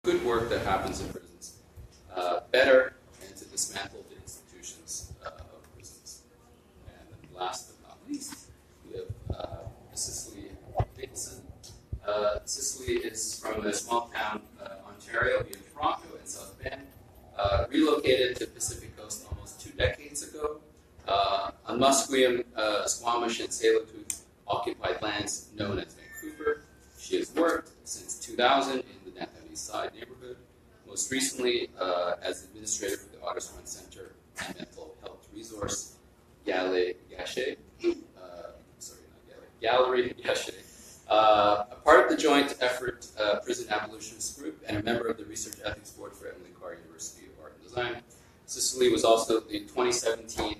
good work that happens in prisons better and to dismantle the institutions of prisons. And then last but not least, we have Cicely Dickinson. Cicely is from a small town, Ontario, near Toronto and South Bend, relocated to Pacific Coast almost 2 decades ago. On Musqueam, Squamish, and Tsleil-Waututh occupied lands known as Vancouver. She has worked since 2000 in the Downtown East Side neighborhood, most recently as administrator for the Waterfront Center and Mental Health Resource, Caily Gachet, Gallery Gachet, a part of the joint effort Prison Abolitionist Group and a member of the Research Ethics Board for Emily Carr University of Art and Design. Cicely was also the 2017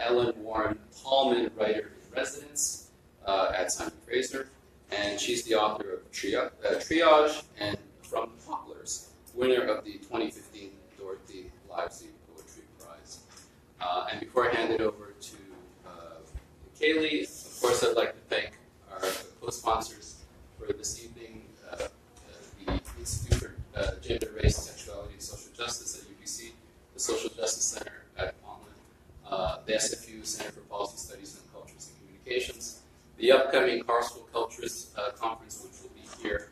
Ellen Warren Tallman Writer in Residence at Simon Fraser, and she's the author of Triage and From Poplars, winner of the 2015 Dorothy Livesey Poetry Prize. And before I hand it over to Caily, of course I'd like to thank our co-sponsors for this evening, the Institute for Gender, Race, Sexuality, and Social Justice at UBC, the Social Justice Center at Confinement, the SFU Center for Policy Studies and Cultures and Communications, the upcoming Carlsville Cultures Conference, which will be here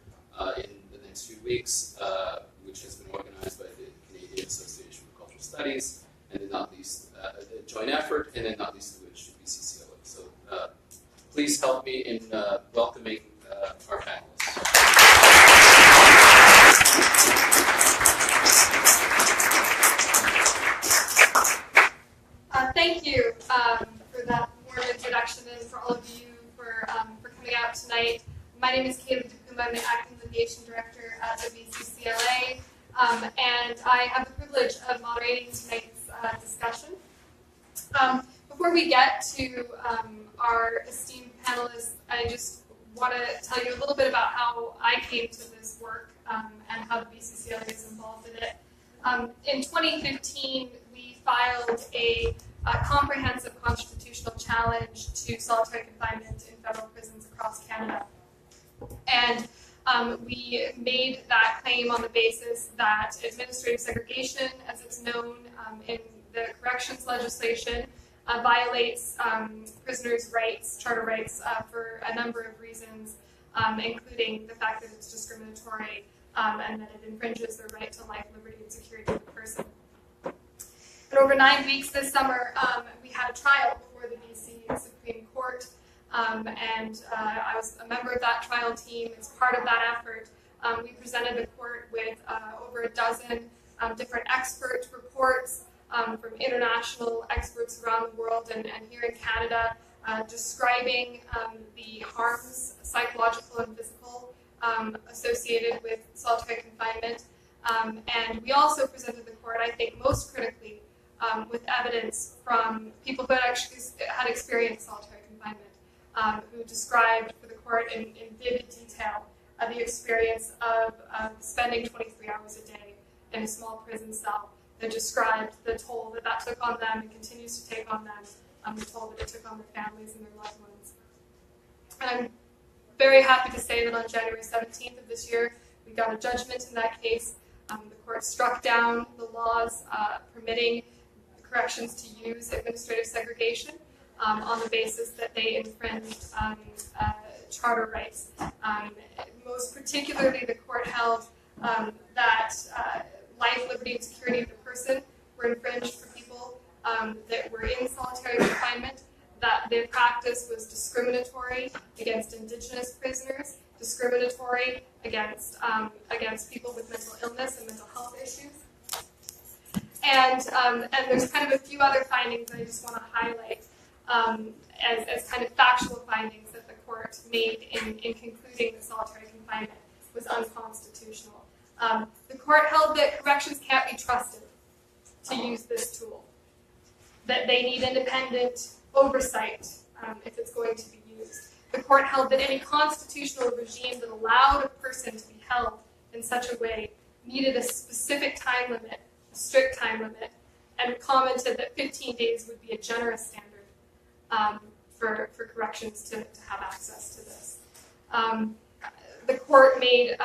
in the next few weeks, which has been organized by the Canadian Association for Cultural Studies, and then not least the joint effort, and then not least to which BCCLA. So please help me in welcoming our panelists. Thank you for that warm introduction, and for all of you for coming out tonight. My name is Caily DiPuma. I'm the Acting Litigation Director at the BCCLA, and I have the privilege of moderating tonight's discussion. Before we get to our esteemed panelists, I just want to tell you a little bit about how I came to this work and how the BCCLA is involved in it. In 2015, we filed a comprehensive constitutional challenge to solitary confinement in federal prisons across Canada. And we made that claim on the basis that administrative segregation, as it's known in the corrections legislation, violates prisoners' rights, charter rights, for a number of reasons, including the fact that it's discriminatory and that it infringes their right to life, liberty, and security of the person. And over 9 weeks this summer, we had a trial before the BC Supreme Court, and I was a member of that trial team. As part of that effort, we presented the court with over a dozen different expert reports from international experts around the world and here in Canada, describing the harms, psychological and physical, associated with solitary confinement. And we also presented the court, I think most critically, with evidence from people who had actually had experienced solitary confinement, who described for the court in vivid detail the experience of spending 23 hours a day in a small prison cell, that described the toll that that took on them and continues to take on them, the toll that it took on their families and their loved ones. And I'm very happy to say that on January 17th of this year, we got a judgment in that case. The court struck down the laws permitting corrections to use administrative segregation on the basis that they infringed charter rights. Most particularly, the court held that life, liberty, and security of the person were infringed for people that were in solitary confinement, that their practice was discriminatory against Indigenous prisoners, discriminatory against people with mental illness and mental health issues. And there's kind of a few other findings that I just want to highlight as kind of factual findings that the court made in concluding that solitary confinement was unconstitutional. The court held that corrections can't be trusted to use this tool, that they need independent oversight if it's going to be used. The court held that any constitutional regime that allowed a person to be held in such a way needed a specific time limit, a strict time limit, and commented that 15 days would be a generous standard for corrections to have access to this. The court made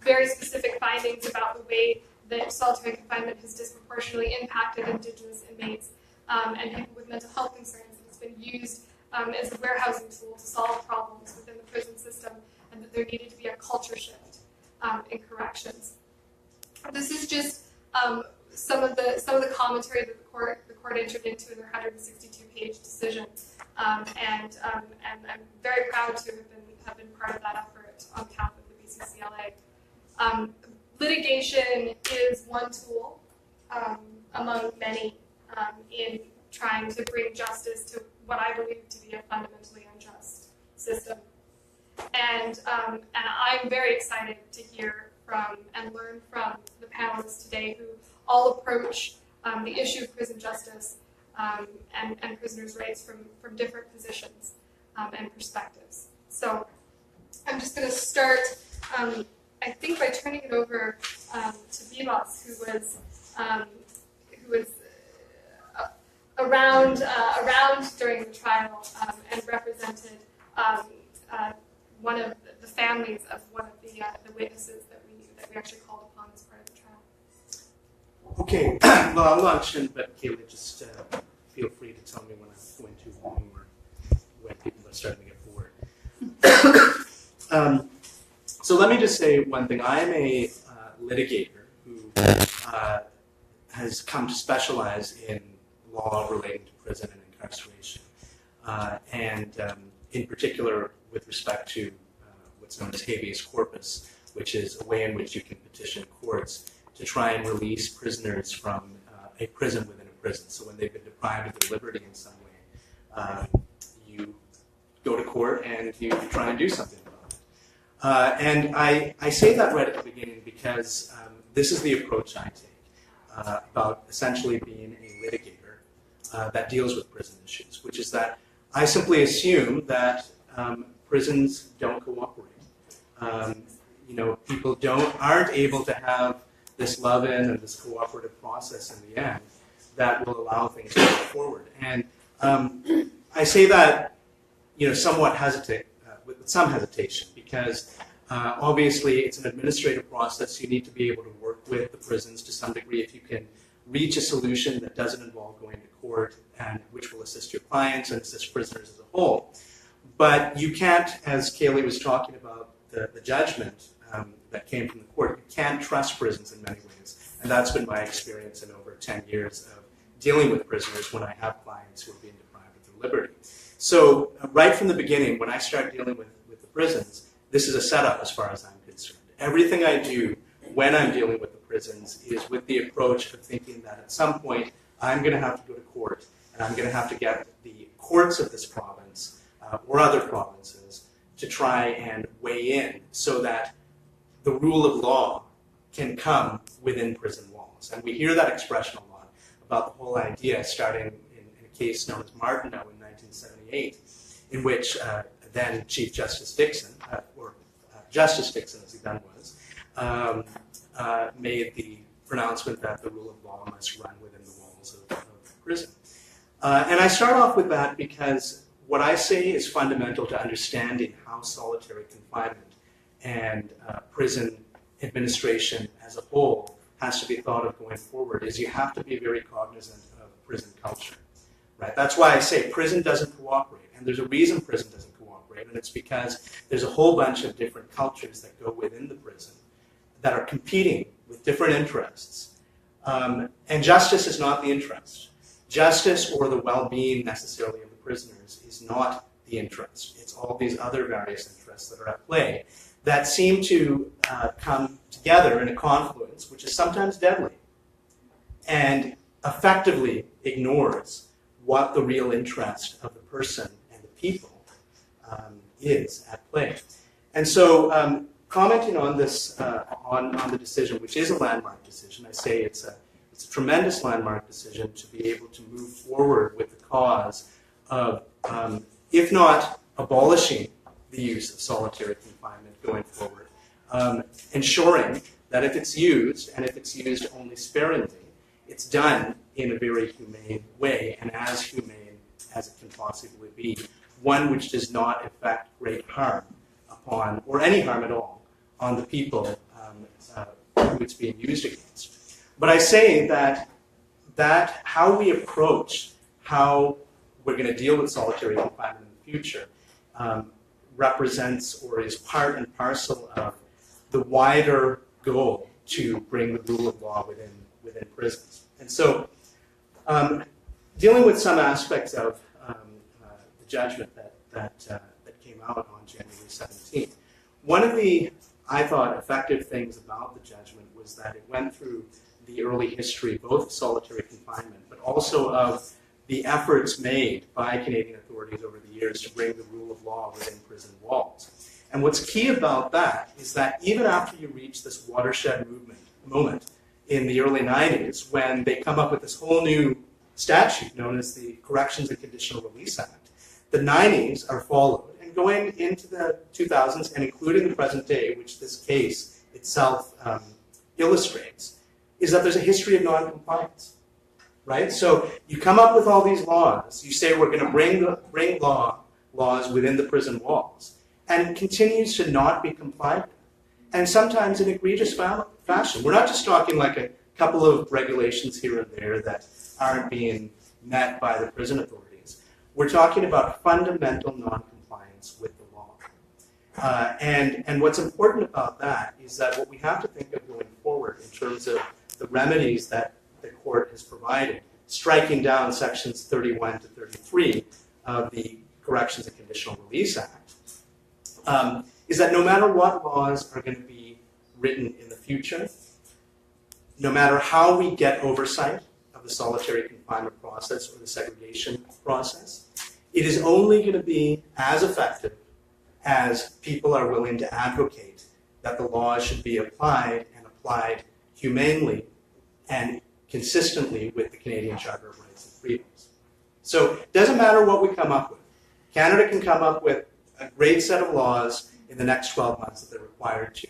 very specific findings about the way that solitary confinement has disproportionately impacted Indigenous inmates and people with mental health concerns. It's been used as a warehousing tool to solve problems within the prison system, and that there needed to be a culture shift in corrections. This is just some of the commentary that the court entered into in their 162-page decision, and I'm very proud to have been part of that effort on behalf of the BCCLA. Litigation is one tool among many in trying to bring justice to what I believe to be a fundamentally unjust system. And I'm very excited to hear from and learn from the panelists today who all approach the issue of prison justice and prisoners' rights from different positions and perspectives. So I'm just going to start, I think, by turning it over to Vivas, who was around during the trial and represented one of the families of one of the witnesses that we actually called upon as part of the trial. Okay, well, I'll launch in, but Caily, just feel free to tell me when I'm going too long or when people are starting to get bored. So let me just say one thing. I am a litigator who has come to specialize in law relating to prison and incarceration, and in particular with respect to what's known as habeas corpus, which is a way in which you can petition courts to try and release prisoners from a prison within a prison. So when they've been deprived of their liberty in some way, you go to court and you try and do something about it. And I say that right at the beginning because this is the approach I take about essentially being a litigator that deals with prison issues, which is that I simply assume that prisons don't cooperate. People aren't able to have this love-in and this cooperative process in the end that will allow things to go forward. And I say that, somewhat with some hesitation, because obviously it's an administrative process. You need to be able to work with the prisons to some degree if you can reach a solution that doesn't involve going to court and which will assist your clients and assist prisoners as a whole. But you can't, as Caily was talking about, the judgment that came from the court, you can't trust prisons in many ways. And that's been my experience in over 10 years of dealing with prisoners when I have clients who are being deprived of their liberty. So right from the beginning, when I start dealing with the prisons, this is a setup as far as I'm concerned. Everything I do when I'm dealing with the prisons is with the approach of thinking that at some point I'm going to have to go to court and I'm going to have to get the courts of this province or other provinces to try and weigh in so that the rule of law can come within prison walls. And we hear that expression a lot about the whole idea starting in a case known as Martineau in 1978, in which then Chief Justice Dixon, or Justice Dixon as he then was, made the pronouncement that the rule of law must run within the walls of prison. And I start off with that because what I say is fundamental to understanding how solitary confinement and prison administration as a whole has to be thought of going forward is you have to be very cognizant of prison culture. Right? That's why I say prison doesn't cooperate. And there's a reason prison doesn't cooperate, and it's because there's a whole bunch of different cultures that go within the prison that are competing with different interests. And justice is not the interest. Justice or the well-being necessarily of the prisoners is not the interest. It's all these other various interests that are at play that seem to come together in a confluence, which is sometimes deadly, and effectively ignores what the real interest of the person and the people is at play. And so commenting on this, on the decision, which is a landmark decision, I say it's a tremendous landmark decision to be able to move forward with the cause of, if not abolishing the use of solitary confinement going forward, ensuring that if it's used, and if it's used only sparingly, it's done in a very humane way, and as humane as it can possibly be, one which does not affect great harm upon, or any harm at all, on the people who it's being used against. But I say that how we approach how we're going to deal with solitary confinement in the future represents or is part and parcel of the wider goal to bring the rule of law within prisons. And so, dealing with some aspects of the judgment that came out on January 17th, one of the, I thought, effective things about the judgment was that it went through the early history, both of solitary confinement, but also of the efforts made by Canadian authorities over the years to bring the rule of law within prison walls. And what's key about that is that even after you reach this watershed moment in the early 90s, when they come up with this whole new statute known as the Corrections and Conditional Release Act, the 90s are followed. And going into the 2000s, and including the present day, which this case itself illustrates, is that there's a history of non-compliance, right? So you come up with all these laws, you say we're going to bring laws within the prison walls, and it continues to not be complied with, and sometimes in egregious fashion. We're not just talking like a couple of regulations here and there that aren't being met by the prison authorities. We're talking about fundamental non-compliance with the law. And what's important about that is that what we have to think of going forward in terms of the remedies that the court has provided, striking down sections 31 to 33 of the Corrections and Conditional Release Act, is that no matter what laws are going to be written in the future, no matter how we get oversight of the solitary confinement process or the segregation process, it is only going to be as effective as people are willing to advocate that the laws should be applied and applied humanely and consistently with the Canadian Charter of Rights and Freedoms. So it doesn't matter what we come up with. Canada can come up with a great set of laws in the next 12 months that they're required to.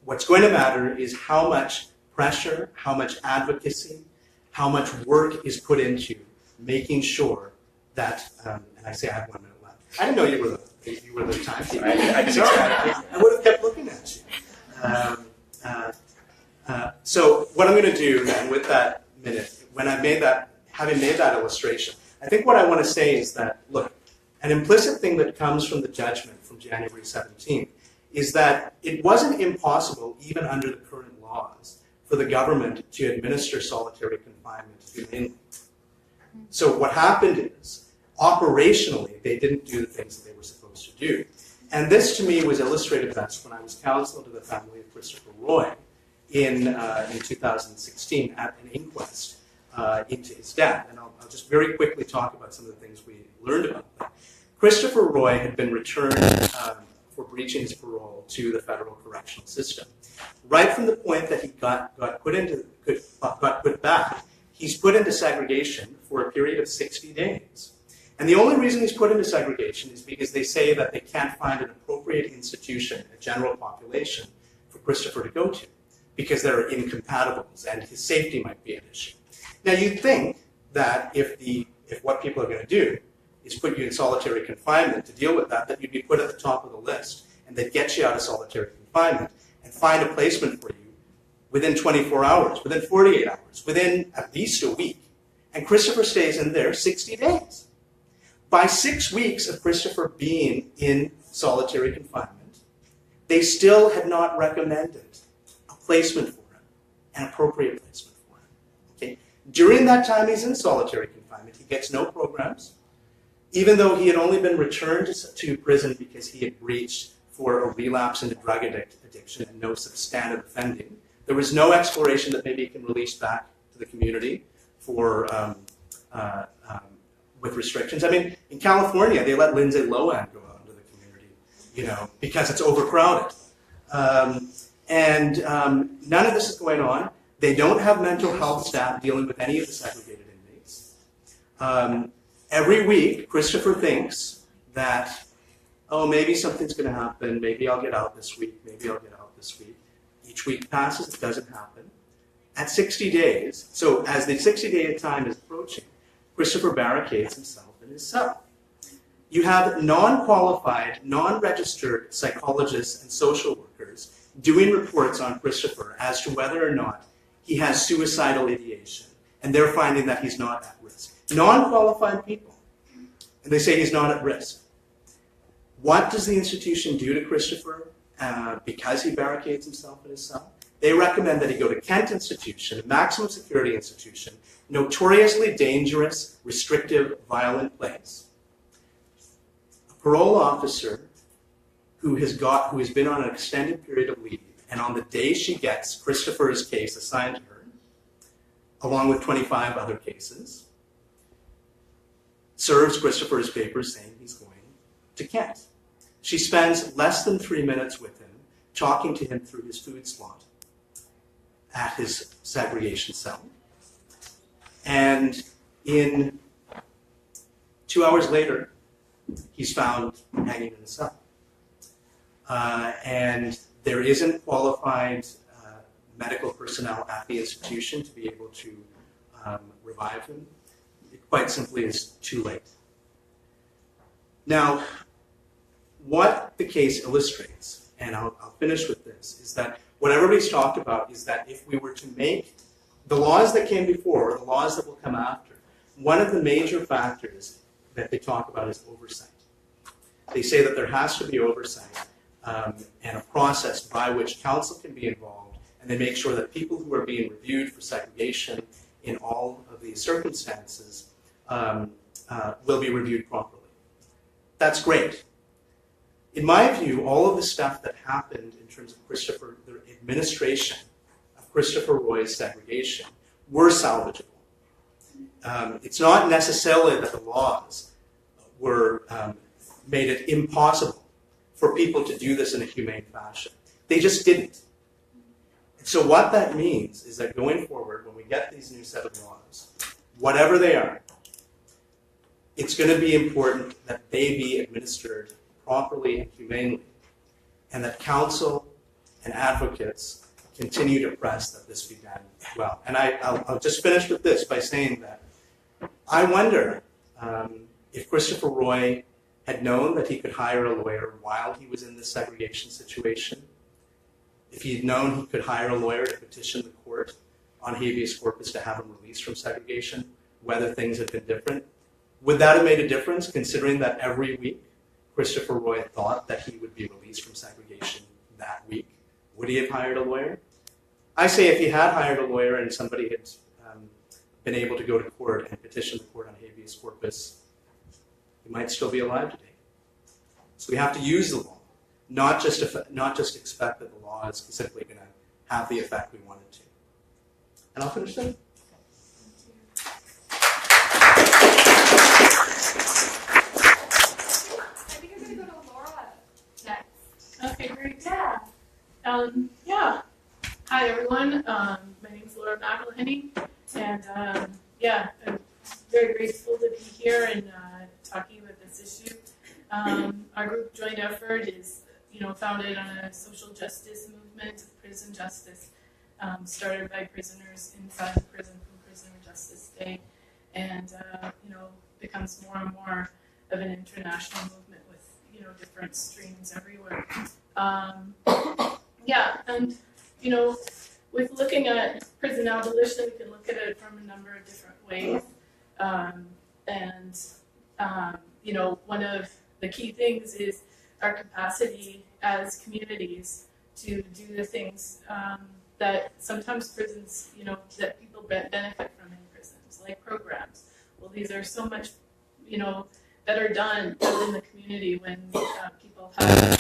What's going to matter is how much pressure, how much advocacy, how much work is put into making sure that, and I say I have 1 minute left. I didn't know you were the timekeeper. I would have kept looking at you. So what I'm going to do then with that minute, when having made that illustration, I think what I want to say is that, look, an implicit thing that comes from the judgment from January 17th is that it wasn't impossible, even under the current laws, for the government to administer solitary confinement humanely. So what happened is, operationally, they didn't do the things that they were supposed to do. And this, to me, was illustrated best when I was counsel to the family of Christopher Roy in 2016 at an inquest into his death. And I'll just very quickly talk about some of the things we learned about that. Christopher Roy had been returned for breaching his parole to the federal correctional system. Right from the point that he got put back, he's put into segregation for a period of 60 days. And the only reason he's put into segregation is because they say that they can't find an appropriate institution, a general population, for Christopher to go to, because there are incompatibles and his safety might be an issue. Now you'd think that if what people are going to do is put you in solitary confinement to deal with that you'd be put at the top of the list, and they'd get you out of solitary confinement and find a placement for you within 24 hours, within 48 hours, within at least a week. And Christopher stays in there 60 days. By 6 weeks of Christopher being in solitary confinement, they still had not recommended a placement for him, an appropriate placement for him. Okay? During that time he's in solitary confinement, he gets no programs, even though he had only been returned to prison because he had breached for a relapse into drug addiction and no substantive offending. There was no exploration that maybe he can release back to the community for with restrictions. I mean, in California, they let Lindsay Lohan go out into the community, because it's overcrowded. None of this is going on. They don't have mental health staff dealing with any of the segregated inmates. Every week, Christopher thinks that, maybe something's going to happen. Maybe I'll get out this week. Maybe I'll get out this week. Each week passes, it doesn't happen. At 60 days, so as the 60-day time is approaching, Christopher barricades himself in his cell. You have non-qualified, non-registered psychologists and social workers doing reports on Christopher as to whether or not he has suicidal ideation, and they're finding that he's not at risk. Non-qualified people, and they say he's not at risk. What does the institution do to Christopher because he barricades himself in his cell? They recommend that he go to Kent Institution, a maximum security institution, notoriously dangerous, restrictive, violent place. A parole officer who has been on an extended period of leave, and on the day she gets Christopher's case assigned to her, along with 25 other cases, serves Christopher's papers saying he's going to Kent. She spends less than 3 minutes with him, talking to him through his food slot at his segregation cell. And in 2 hours later, he's found hanging in a cell. And there isn't qualified medical personnel at the institution to be able to revive him. It quite simply is too late. Now, what the case illustrates, and I'll finish with this, is that what everybody's talked about is that if we were to make the laws that came before, or the laws that will come after, one of the major factors that they talk about is oversight. They say that there has to be oversight and a process by which counsel can be involved, and they make sure that people who are being reviewed for segregation in all of these circumstances will be reviewed properly. That's great. In my view, all of the stuff that happened in terms of Christopher, the administration of Christopher Roy's segregation, were salvageable. It's not necessarily that the laws were made it impossible for people to do this in a humane fashion. They just didn't. And so what that means is that going forward, when we get these new set of laws, whatever they are, it's going to be important that they be administered properly and humanely, and that counsel and advocates continue to press that this be done well. And I'll just finish with this by saying that I wonder if Christopher Roy had known that he could hire a lawyer while he was in this segregation situation, if he had known he could hire a lawyer to petition the court on habeas corpus to have him released from segregation, whether things had been different, would that have made a difference, considering that every week Christopher Roy thought that he would be released from segregation that week? Would he have hired a lawyer? I say if he had hired a lawyer and somebody had been able to go to court and petition the court on habeas corpus, he might still be alive today. So we have to use the law, not just expect that the law is specifically going to have the effect we want it to. And I'll finish there. Okay, great. Yeah. Hi, everyone. My name is Laura McElhenney, and I'm very grateful to be here and talking about this issue. Our group Joint Effort is, founded on a social justice movement of prison justice, started by prisoners inside the prison from Prisoner Justice Day, and becomes more and more of an international movement with different streams everywhere. With looking at prison abolition, we can look at it from a number of different ways. One of the key things is our capacity as communities to do the things that sometimes prisons, that people benefit from in prisons, like programs. Well, these are so much, that are done in the community when people have,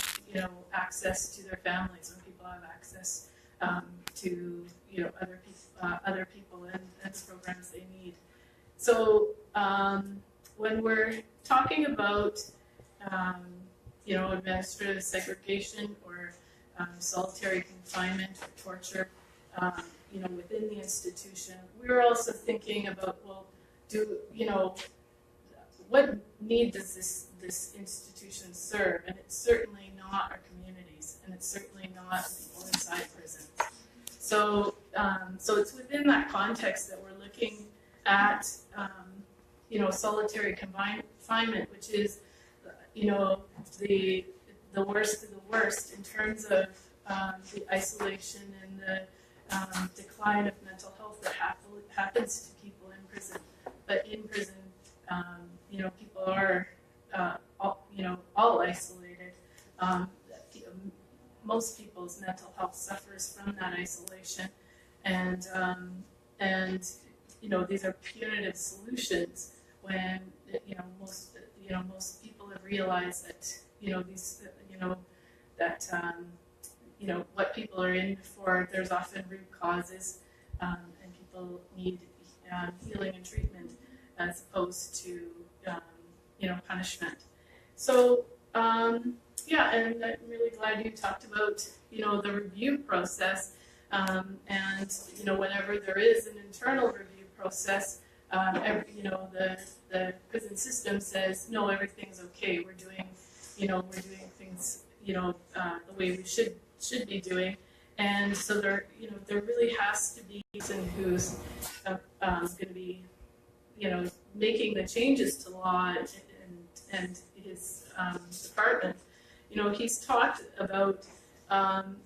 access to their families, when people have access to, other people and programs they need. So when we're talking about, administrative segregation or solitary confinement or torture, within the institution, we're also thinking about, what need does this institution serve? And it's certainly not our communities, and it's certainly not people inside prisons. So it's within that context that we're looking at, solitary confinement, which is you know, the worst of the worst in terms of the isolation and the decline of mental health that happens to people in prison. But in prison, you know, people are all isolated. Most people's mental health suffers from that isolation, and you know, these are punitive solutions when most people have realized that what people are in for, there's often root causes, and people need healing and treatment as opposed to punishment. So yeah, and I'm really glad you talked about the review process, and whenever there is an internal review process, the prison system says no, everything's okay. We're doing things the way we should be doing, and so there really has to be a person who's going to be making the changes to law and his department. He's talked about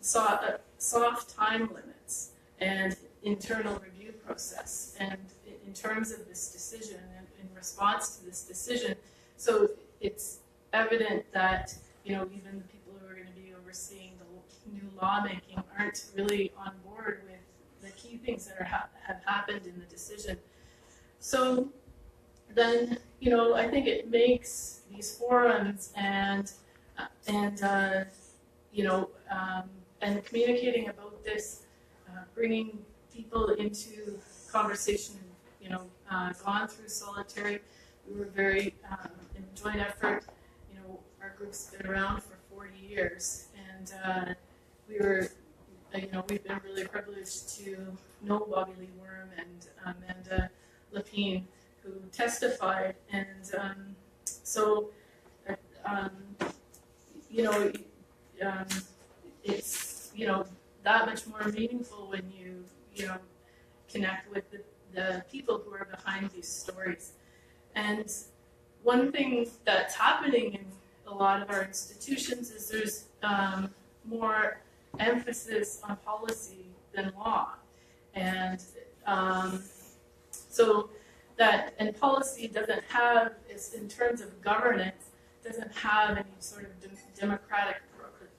soft time limits and internal review process, and in terms of this decision and in response to this decision, so it's evident that even the people who are going to be overseeing the new lawmaking aren't really on board with the key things that have happened in the decision. So then, I think it makes these forums and communicating about this, bringing people into conversation, gone through solitary. We were very in joint effort. Our group's been around for 40 years, and we've been really privileged to know Bobby Lee Worm and Amanda Lapine, who testified, and it's that much more meaningful when you connect with the people who are behind these stories. And one thing that's happening in a lot of our institutions is there's more emphasis on policy than law, and and policy doesn't have, in terms of governance, doesn't have any sort of democratic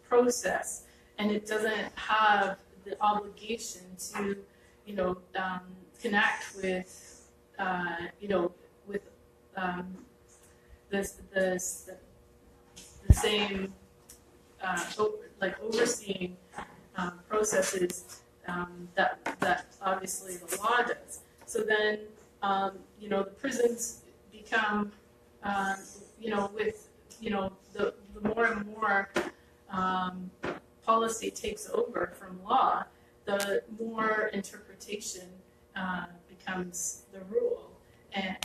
process, and it doesn't have the obligation to connect with the same overseeing processes that obviously the law does. So then the prisons become the more and more policy takes over from law, the more interpretation becomes the rule and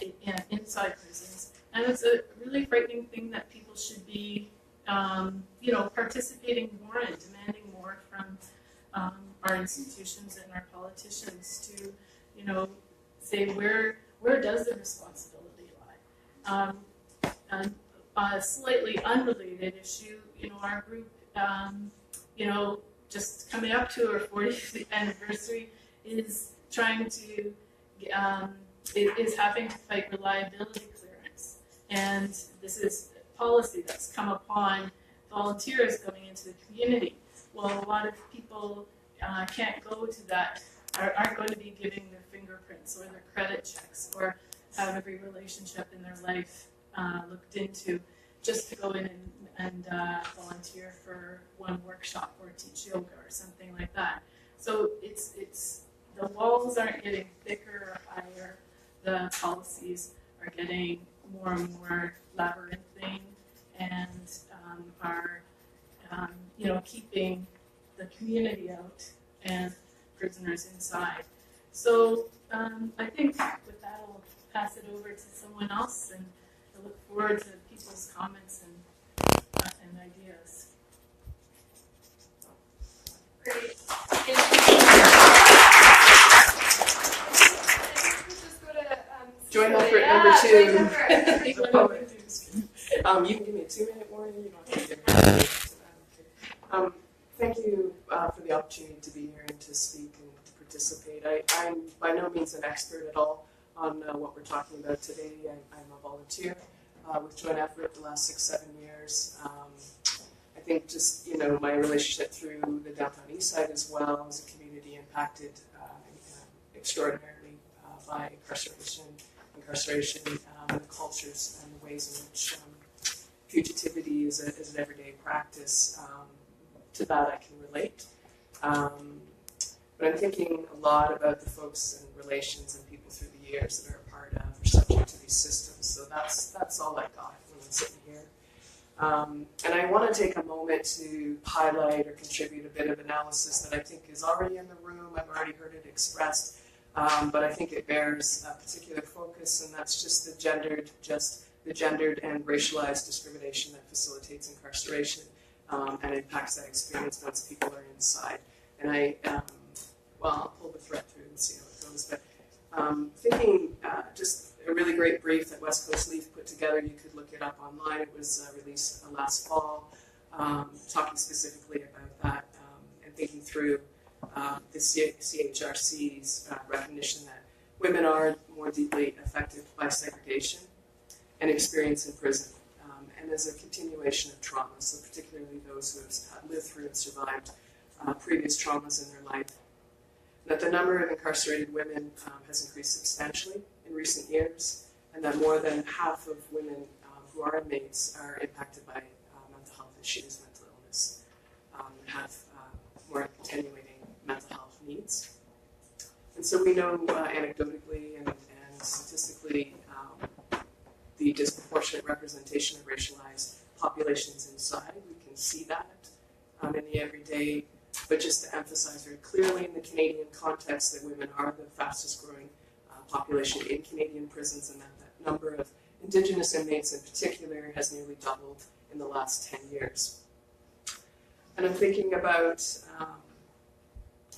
inside prisons. And it's a really frightening thing that people should be, participating more and demanding more from our institutions and our politicians to, say where does the responsibility lie. And a slightly unrelated issue, our group, just coming up to our 40th anniversary, is trying to, is having to fight reliability clearance. And this is policy that's come upon volunteers going into the community. Well, a lot of people can't go to that, aren't going to be giving their fingerprints or their credit checks or have every relationship in their life looked into just to go in and volunteer for one workshop or teach yoga or something like that. So it's the walls aren't getting thicker or higher. The policies are getting more and more labyrinthine and are keeping the community out and prisoners inside. So I think with that I'll pass it over to someone else, and I look forward to people's comments and ideas. Great. Let's just go to Joint Caily. effort number 2. Joint effort. You can give me a 2-minute warning. You don't have to give me a minute to that. Okay. Thank you for the opportunity to be here and to speak and to participate. I'm by no means an expert at all on what we're talking about today. I'm a volunteer with Joint Effort the last 6-7 years. I think just, my relationship through the downtown east side as well as a community impacted extraordinarily by incarceration, and the cultures and the ways in which fugitivity is an everyday practice. To that I can relate. But I'm thinking a lot about the folks and relations and people through the years that are a part of or subject to these systems. So that's all I got when I'm sitting here. And I want to take a moment to highlight or contribute a bit of analysis that I think is already in the room. I've already heard it expressed, but I think it bears a particular focus, and that's just the gendered and racialized discrimination that facilitates incarceration and impacts that experience once people are inside. And I'll pull the thread through and see how it goes. But thinking just a really great brief that West Coast Leaf put together. You could look it up online. It was released last fall, talking specifically about that and thinking through the CHRC's recognition that women are more deeply affected by segregation and experience in prison, and as a continuation of trauma, so particularly those who have lived through and survived previous traumas in their life. That the number of incarcerated women has increased substantially in recent years, and that more than half of women who are inmates are impacted by mental health issues, mental illness, and have more attenuating mental health needs. And so we know anecdotally and statistically the disproportionate representation of racialized populations inside. We can see that in the everyday. But just to emphasize very clearly in the Canadian context that women are the fastest growing population in Canadian prisons, and that the number of Indigenous inmates in particular has nearly doubled in the last 10 years. And I'm thinking about,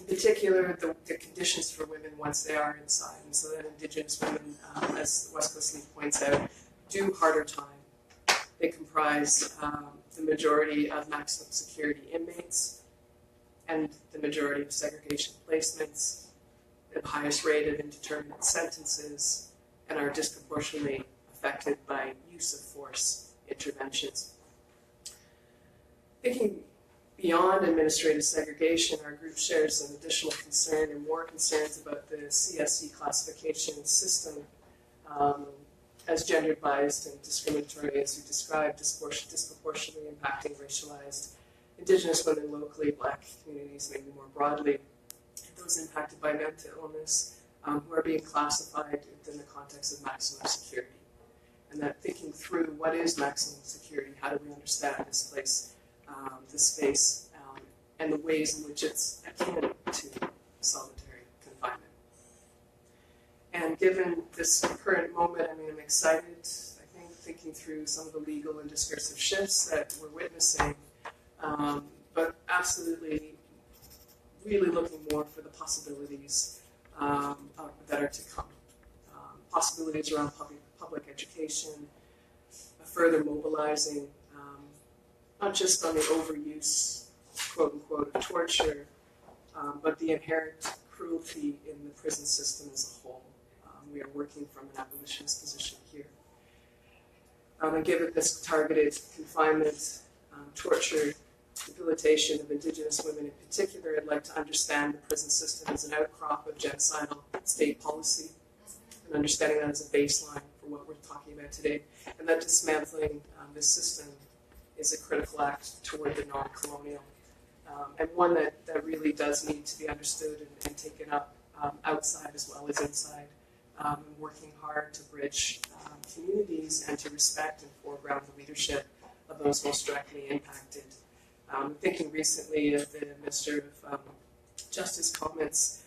in particular, the conditions for women once they are inside. And so that Indigenous women, as West Coast Leaf points out, do harder time. They comprise the majority of maximum security inmates, and the majority of segregation placements, the highest rate of indeterminate sentences, and are disproportionately affected by use of force interventions. Thinking beyond administrative segregation, our group shares an additional concern and more concerns about the CSE classification system as gender biased and discriminatory, as you described, disproportionately impacting racialized Indigenous women locally, Black communities maybe more broadly, those impacted by mental illness who are being classified within the context of maximum security. And that thinking through what is maximum security, how do we understand this place, this space, and the ways in which it's akin to solitary confinement. And given this current moment, I'm excited, I think, thinking through some of the legal and discursive shifts that we're witnessing. But absolutely really looking more for the possibilities that are to come. Possibilities around public education, further mobilizing, not just on the overuse, quote unquote, of torture, but the inherent cruelty in the prison system as a whole. We are working from an abolitionist position here. And given this targeted confinement, torture, debilitation of Indigenous women in particular, I'd like to understand the prison system as an outcrop of genocidal state policy, and understanding that as a baseline for what we're talking about today, and that dismantling this system is a critical act toward the non-colonial, and one that really does need to be understood and taken up outside as well as inside, and working hard to bridge communities and to respect and foreground the leadership of those most directly impacted. Thinking recently of the Minister of Justice comments,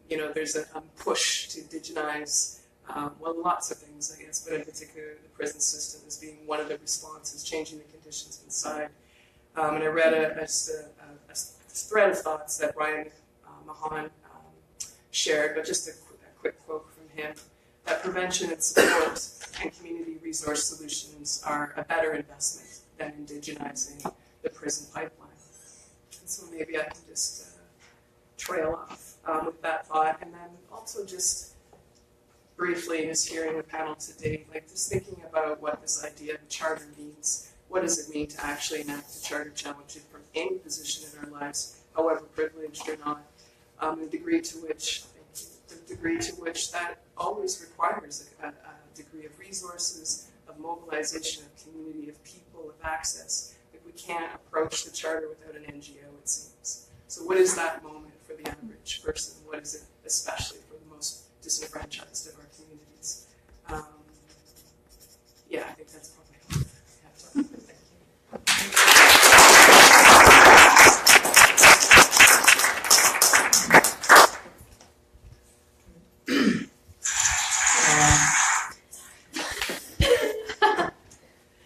there's a push to indigenize, lots of things, I guess, but in particular the prison system as being one of the responses, changing the conditions inside. And I read a thread of thoughts that Brian Mahan shared, but just a quick quote from him. that prevention and support and community resource solutions are a better investment than indigenizing the prison pipeline. And so maybe I can just trail off with that thought, and then also just briefly, just hearing the panel today, like just thinking about what this idea of a charter means. What does it mean to actually enact a charter challenging from any position in our lives, however privileged or not? The degree to which that always requires a degree of resources, of mobilization, of community, of people, of access. Like we can't approach the charter without an NGO, it seems. So what is that moment for the average person? What is it especially for the most disenfranchised of our communities? Yeah, I think that's probably all I have to offer. Thank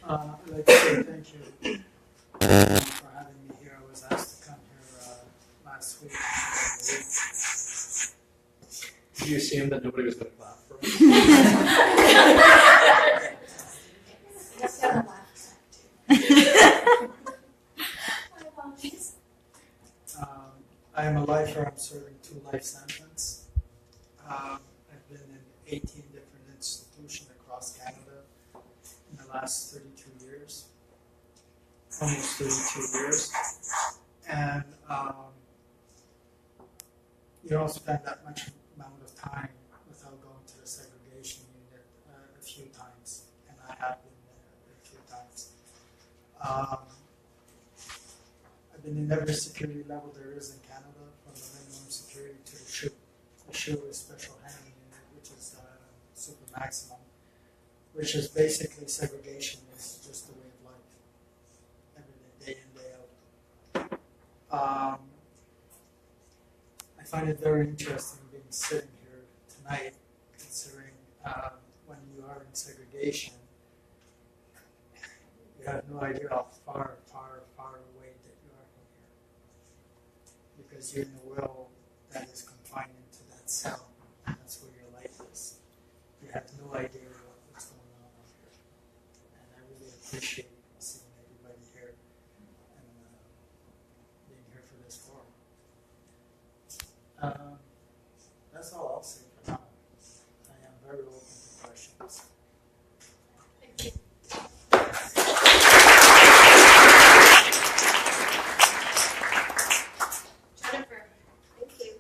I'd like to say thank you for having me here. I was asked to come here last week. Did you assume that nobody was going to clap for us? I am a lifer. I'm serving 2 life sentences. I've been in 18 different institutions across Canada in the last 32 years, almost 32 years. And you don't spend that much amount of time without going to the segregation unit a few times, and I have been there a few times. I've been in every security level there is in Canada, from the minimum security to the SHU. The SHU is special handling unit, which is super maximum, which is basically segregation is just the way of life, every day in, day out. I find it very interesting being sitting here tonight, considering when you are in segregation, you have no idea how far away that you are from here. Because you're in a world that is confined into that cell, and that's where your life is. You have no idea what's going on out here. And I really appreciate seeing everybody here and being here for this forum. That's all I'll say for now. I am very open to questions. Thank you. Jennifer, thank you.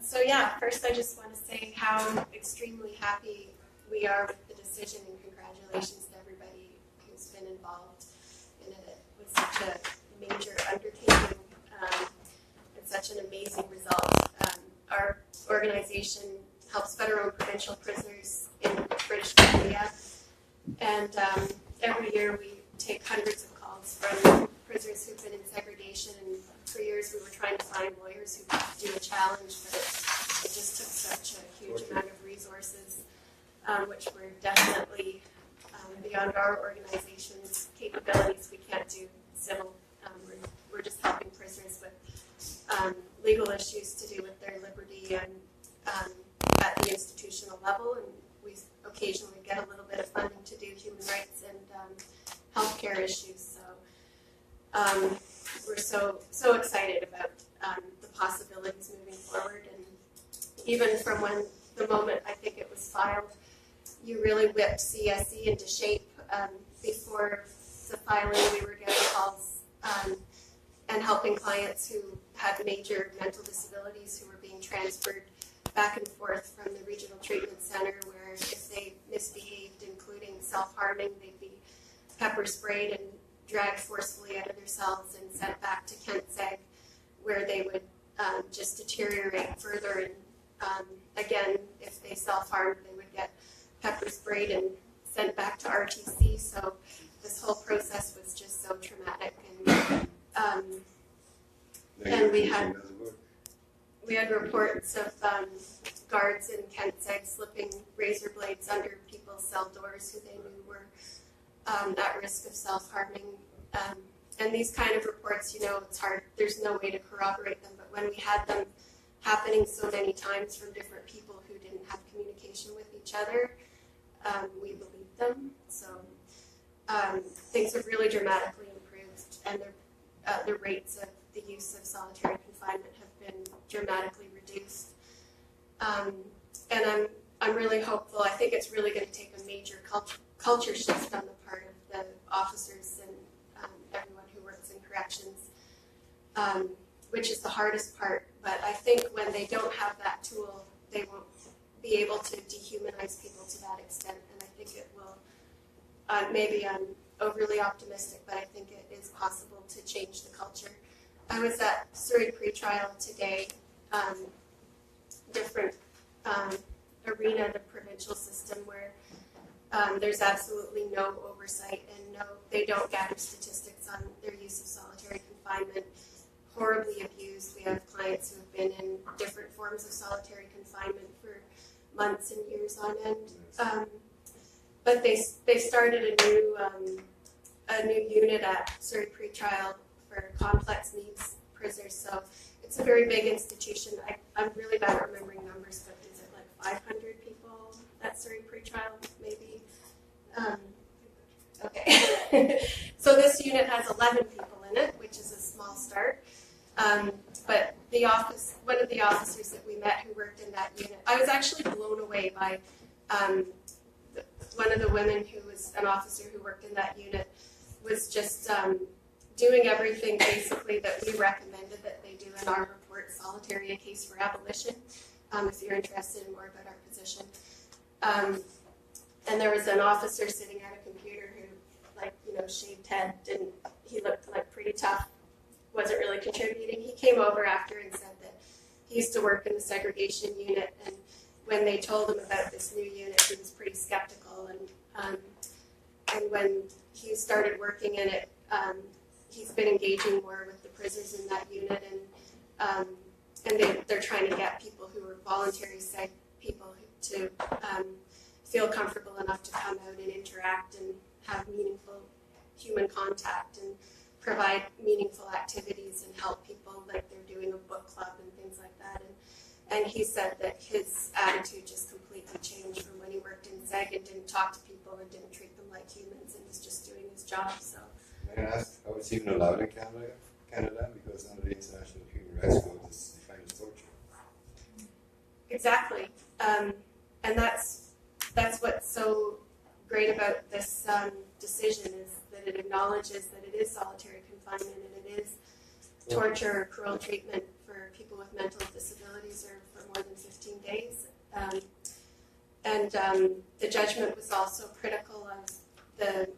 So yeah, first I just want to say how extremely happy we are with the decision, and congratulations to everybody who's been involved in it with such a major undertaking and such an amazing result. Our organization helps federal and provincial prisoners in British Columbia, and every year we take hundreds of calls from prisoners who've been in segregation, and for years we were trying to find lawyers who could do a challenge, but it just took such a huge amount of resources, which were definitely beyond our organization's capabilities. We can't do civil. We're just helping prisoners with legal issues to do with their liberty and at the institutional level, and we occasionally get a little bit of funding to do human rights and healthcare issues. So we're so excited about the possibilities moving forward, and even from the moment I think it was filed, you really whipped CSE into shape. Before the filing, we were getting calls and helping clients who had major mental disabilities who were being transferred back and forth from the regional treatment center, where if they misbehaved, including self-harming, they'd be pepper sprayed and dragged forcefully out of their cells and sent back to Kent Seg, where they would just deteriorate further. And again, if they self-harmed, they would get pepper sprayed and sent back to RTC. So this whole process was just so traumatic. And we had reports of guards in Kent Seg slipping razor blades under people's cell doors who they knew were at risk of self-harming. And these kind of reports, it's hard. There's no way to corroborate them. But when we had them happening so many times from different people who didn't have communication conversation with each other, we believe them. So things have really dramatically improved, and the rates of the use of solitary confinement have been dramatically reduced. And I'm really hopeful. I think it's really going to take a major culture shift on the part of the officers and everyone who works in corrections, which is the hardest part. But I think when they don't have that tool, they won't be able to dehumanize people to that extent. And I think it will, maybe I'm overly optimistic, but I think it is possible to change the culture. I was at Surrey pretrial today, different arena, the provincial system, where there's absolutely no oversight and they don't gather statistics on their use of solitary confinement. Horribly abused. We have clients who have been in different forms of solitary confinement for months and years on end. But they started a new unit at Surrey pretrial for complex needs prisoners. So it's a very big institution. I'm really bad at remembering numbers, but is it like 500 people at Surrey pretrial, maybe? Okay. So this unit has 11 people in it, which is a small start. But one of the officers that we met who worked in that unit, I was actually blown away by one of the women who was an officer who worked in that unit was just doing everything basically that we recommended that they do in our report, Solitary, a Case for Abolition, if you're interested in more about our position. And there was an officer sitting at a computer who, shaved head, he looked like pretty tough, wasn't really contributing. He came over after and said that he used to work in the segregation unit, and when they told him about this new unit, he was pretty skeptical. And when he started working in it, he's been engaging more with the prisoners in that unit, and they're trying to get people who are voluntary seg people to feel comfortable enough to come out and interact and have meaningful human contact and provide meaningful activities and help people, like they're doing a book club and things like that. And he said that his attitude just completely changed from when he worked in SEG and didn't talk to people and didn't treat them like humans and was just doing his job. So, may I ask how it's even allowed in Canada? Because under the International Human Rights Code, it's defined as torture. Exactly, and that's what's so great about this decision is that it acknowledges that it is solitary confinement and it is torture or cruel treatment for people with mental disabilities or for more than 15 days. The judgment was also critical of the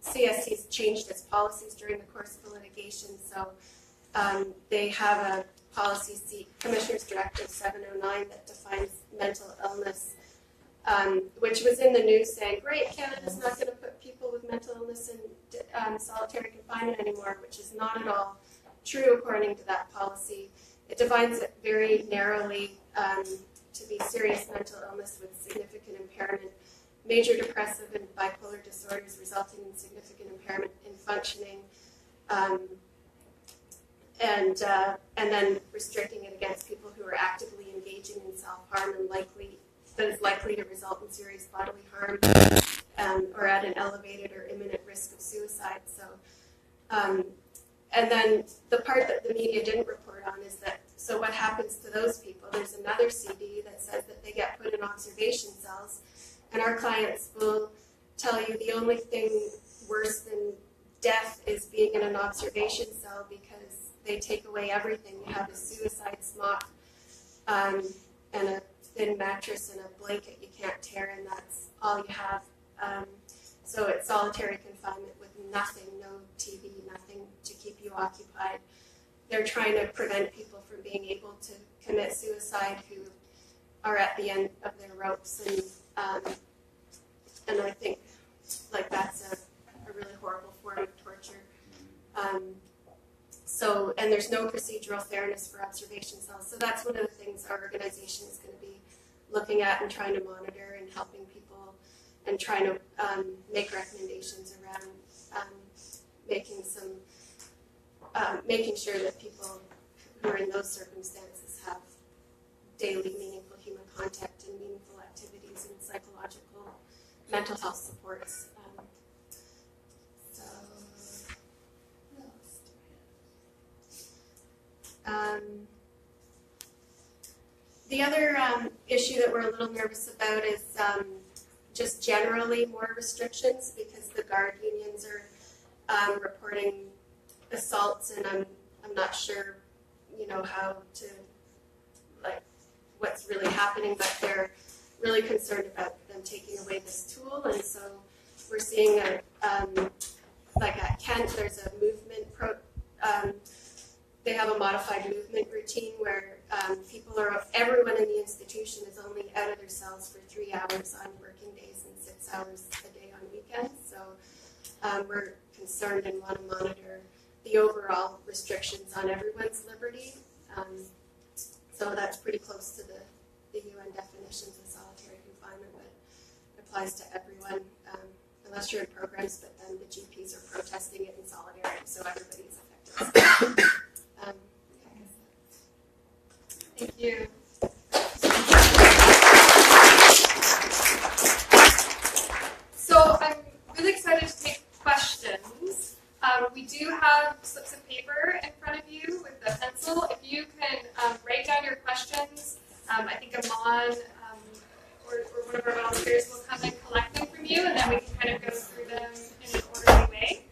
CST's changed its policies during the course of the litigation. So they have a policy, Commissioner's Directive 709, that defines mental illness, which was in the news saying, great, Canada's not going to put people with mental illness in solitary confinement anymore, which is not at all true according to that policy. It defines it very narrowly to be serious mental illness with significant impairment, major depressive and bipolar disorders resulting in significant impairment in functioning, and then restricting it against people who are actively engaging in self-harm and that is likely to result in serious bodily harm or at an elevated or imminent risk of suicide. So, and then the part that the media didn't report on is that, so what happens to those people? There's another CD that says that they get put in observation cells, and our clients will tell you the only thing worse than death is being in an observation cell because they take away everything. You have a suicide smock and a thin mattress and a blanket you can't tear, and that's all you have. So it's solitary confinement with nothing, no TV, nothing to keep you occupied. They're trying to prevent people from being able to commit suicide who are at the end of their ropes, and I think that's a really horrible form of torture. And there's no procedural fairness for observation cells. So that's one of the things our organization is going to be looking at and trying to monitor and helping people and trying to make recommendations around making sure that people who are in those circumstances have daily meaningful human contact and meaningful activities. interventions and psychological mental health supports. So, what else do I have? The other issue that we're a little nervous about is just generally more restrictions, because the guard unions are reporting assaults, and I'm not sure, how to, what's really happening, but they're really concerned about them taking away this tool. And so we're seeing like at Kent, there's a movement they have a modified movement routine where everyone in the institution is only out of their cells for 3 hours on working days and 6 hours a day on weekends. So we're concerned and want to monitor the overall restrictions on everyone's liberty. So that's pretty close to the UN definitions of solitary confinement, but it applies to everyone, unless you're in programs, but then the GPs are protesting it in solidarity, so everybody's affected. Thank you. So I'm really excited to take questions. We do have slips of paper in front of you with a pencil. If you can write down your questions, I think Amon or one of our volunteers will come and collect them from you, and then we can kind of go through them in an orderly way.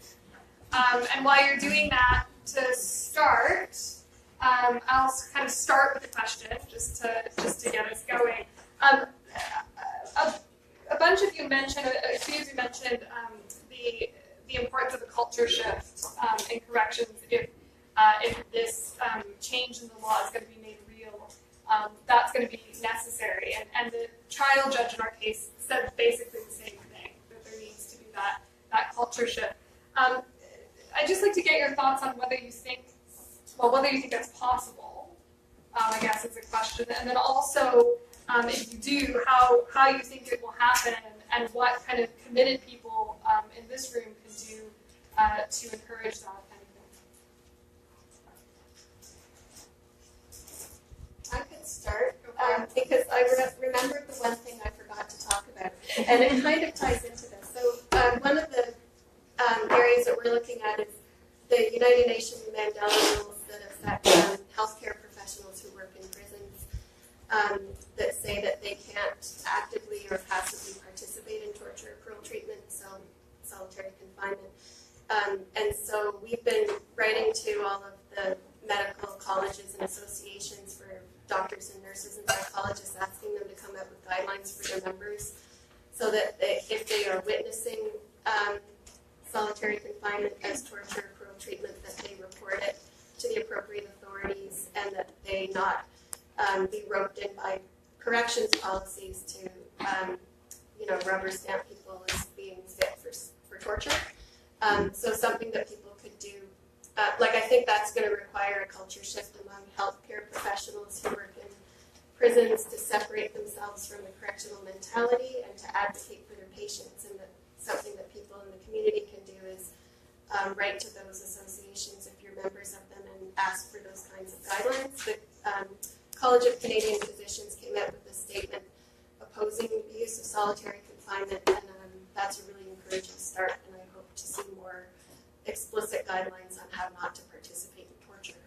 And while you're doing that, to start, I'll kind of start with a question just to get us going. A bunch of you mentioned, a few of you mentioned the importance of a culture shift in corrections if this change in the law is going to be made real. That's going to be necessary. And the trial judge in our case said basically the same thing, that there needs to be that culture shift. I'd just like to get your thoughts on whether you think that's possible, I guess is a question. And then also, if you do, how you think it will happen, and what kind of committed people in this room can do to encourage that kind of thing. I could start, because I remembered the one thing I forgot to talk about, and it kind of ties into this. So one of the areas that we're looking at is the United Nations Mandela rules that affect healthcare professionals who work in prisons, that say that they can't actively or passively participate in torture or cruel treatment, so solitary confinement. And so we've been writing to all of the medical colleges and associations for doctors and nurses and psychologists, asking them to come up with guidelines for their members, so that if they are witnessing solitary confinement as torture or cruel treatment, that they report it to the appropriate authorities, and that they not be roped in by corrections policies to rubber stamp people as being fit for torture. So something that people could do, I think that's going to require a culture shift among healthcare professionals who work in prisons to separate themselves from the correctional mentality and to advocate for their patients. And that something that people in the community can do is write to those associations if you're members of them and ask for those kinds of guidelines. The College of Canadian Physicians came out with a statement opposing the use of solitary confinement, and that's a really encouraging start, and I hope to see more explicit guidelines on how not to participate in torture.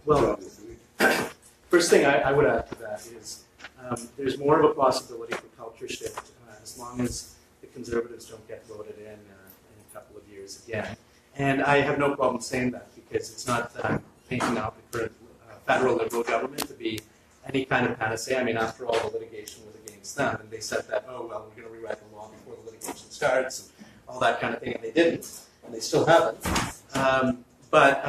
Well, first thing I would add to that is there's more of a possibility for culture shift as long as the Conservatives don't get voted in a couple of years again. And I have no problem saying that, because it's not painting out the current federal Liberal government to be any kind of panacea. I mean, after all, the litigation was against them, and they said that, oh, well, we're going to rewrite the law before the litigation starts, and all that kind of thing, and they didn't, and they still haven't. But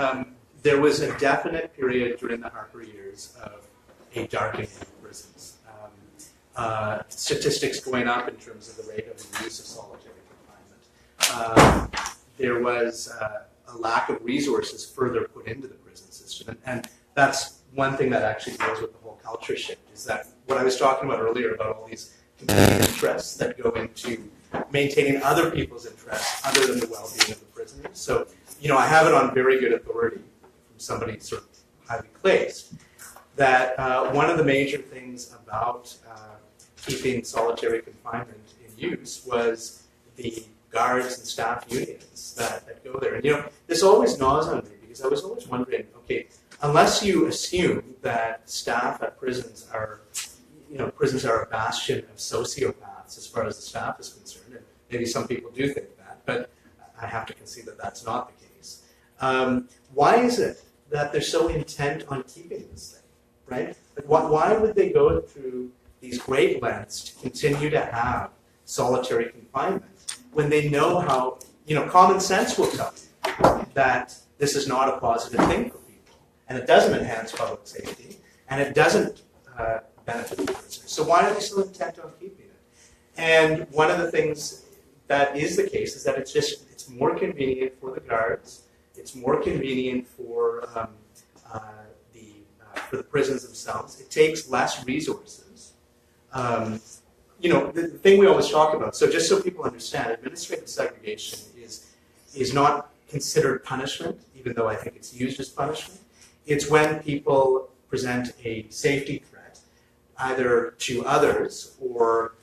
there was a definite period during the Harper years of a darkening of prisons. Statistics going up in terms of the rate of the use of solitary confinement. There was a lack of resources further put into the prison system, and that's one thing that actually deals with the whole culture shift, is that what I was talking about earlier about all these competing interests that go into maintaining other people's interests other than the well-being of the prisoners. So, I have it on very good authority from somebody sort of highly placed that one of the major things about keeping solitary confinement in use was the guards and staff unions that go there. And this always gnaws on me because I was always wondering, okay, unless you assume that staff at prisons are, prisons are a bastion of sociopaths as far as the staff is concerned, and maybe some people do think that, but I have to concede that that's not the case. Why is it that they're so intent on keeping this thing, right? Like, why would they go through these great lengths to continue to have solitary confinement when they know how, common sense will tell you that this is not a positive thing for people, and it doesn't enhance public safety, and it doesn't benefit the prisoners. So why are they so intent on keeping it? And one of the things that is the case is that it's more convenient for the guards, it's more convenient for the prisons themselves. It takes less resources. The thing we always talk about, so just so people understand, administrative segregation is not considered punishment, even though I think it's used as punishment. It's when people present a safety threat, either to others or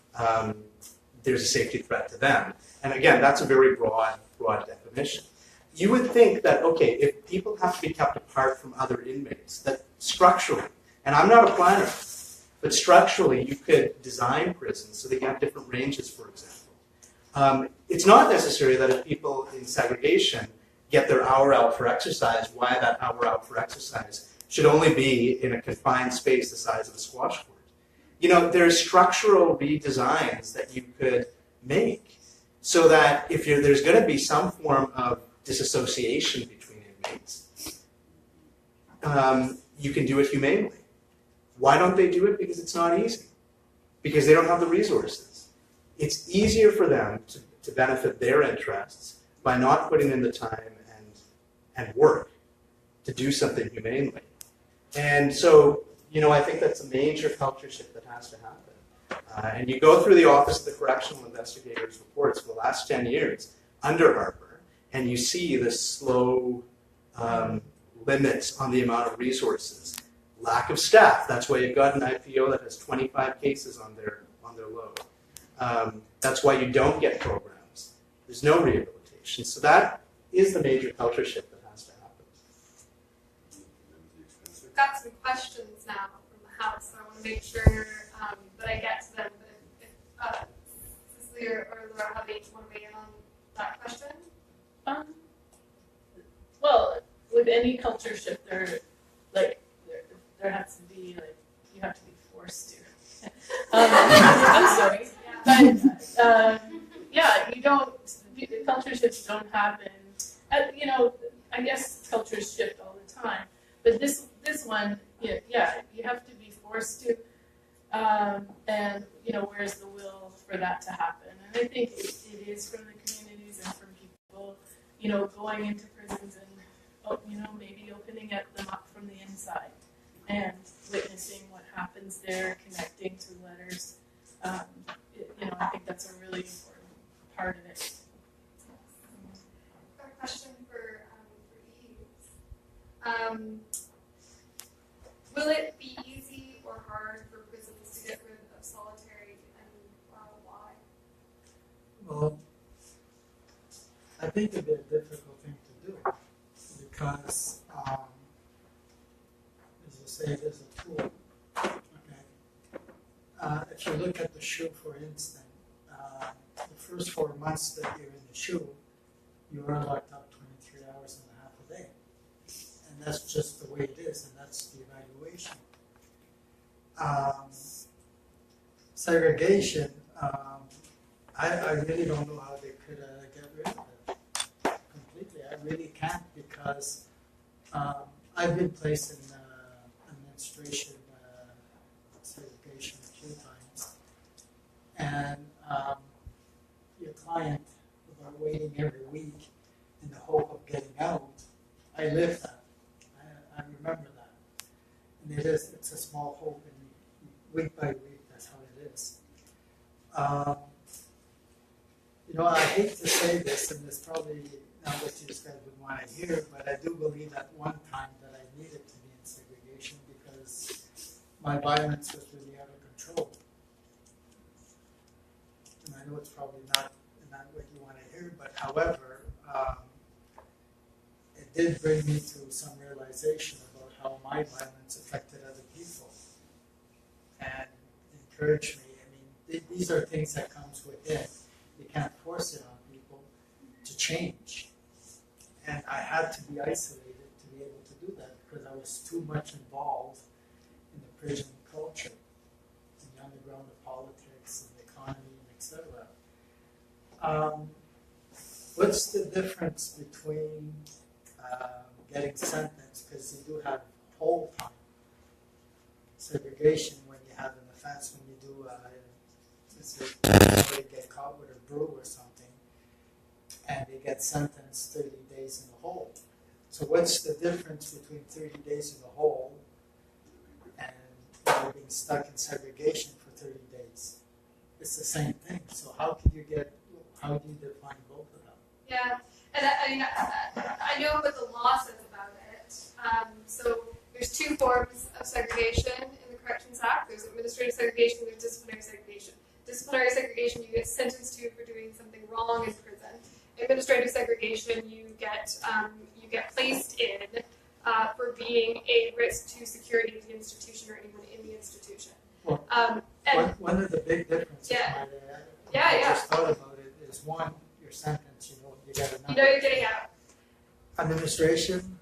there's a safety threat to them. And again, that's a very broad definition. You would think that, okay, if people have to be kept apart from other inmates, that structurally, and I'm not a planner, but structurally you could design prisons so that you have different ranges, for example. It's not necessary that if people in segregation get their hour out for exercise, why that hour out for exercise should only be in a confined space the size of a squash court. There's structural redesigns that you could make so that if there's going to be some form of disassociation between inmates, you can do it humanely. Why don't they do it? Because it's not easy. Because they don't have the resources. It's easier for them to benefit their interests by not putting in the time and work to do something humanely. And so, I think that's a major culture shift that has to happen. And you go through the Office of the Correctional Investigator's reports for the last 10 years under Harper, and you see the slow limits on the amount of resources. Lack of staff. That's why you've got an IPO that has 25 cases on their load. That's why you don't get programs. There's no rehabilitation. So that is the major culture shift that has to happen. We've got some questions now from the House, so I want to make sure that I get to them. But if Cicely or Laura have each want to weigh in on that question? Well, with any culture shift, there has to be, you have to be forced to. I'm sorry. But, you don't, culture shifts don't happen. I guess cultures shift all the time. But this one, you have to be forced to. And, where's the will for that to happen? And I think it is from the communities and from people, going into prisons and, maybe opening them up from the inside and witnessing what happens there, connecting to letters. I think that's a really important part of it. Got a question for Eves. Will it be easy or hard for prisons to get rid of solitary, and why? Well, I think it'd be a difficult thing to do because, as you say, it is a tool. Okay. If you look at the SHU, for instance, the first 4 months that you're in the SHU, you are locked up 23 hours and a half a day. And that's just the way it is, and that's the evaluation. Segregation, I really don't know how they could get rid of it completely. I really can't because I've been placed in administration segregation a few times. And your client, about waiting every week in the hope of getting out, I lived that. I remember that. And it's a small hope, and week by week, that's how it is. I hate to say this, and it's probably not what you guys would want to hear, but I do believe at one time that I needed to be in segregation because my violence was really out of control. And I know it's probably not what you want to hear, but however, it did bring me to some realization about how my violence affected other people and encouraged me. I mean, these are things that comes within. You can't force it on people to change. And I had to be isolated to be able to do that because I was too much involved in the prison culture, in the underground of politics and the economy and etc. What's the difference between getting sentenced, because you do have whole time segregation when you have an offense, when you do somebody get caught with a brew or something, and they get sentenced 30 days in the hole. So what's the difference between 30 days in the hole and being stuck in segregation for 30 days? It's the same thing. So how do you define both of them? Yeah, and I know what the law says about it. So there's two forms of segregation in the Corrections Act. There's administrative segregation, there's disciplinary segregation. Disciplinary segregation, you get sentenced to for doing something wrong in prison. Administrative segregation, you get placed in for being a risk to security of the institution or anyone in the institution. Well, one of the big differences, Yeah. I just thought about it, is one, your sentence, you get a number. You know you're getting out. Administration,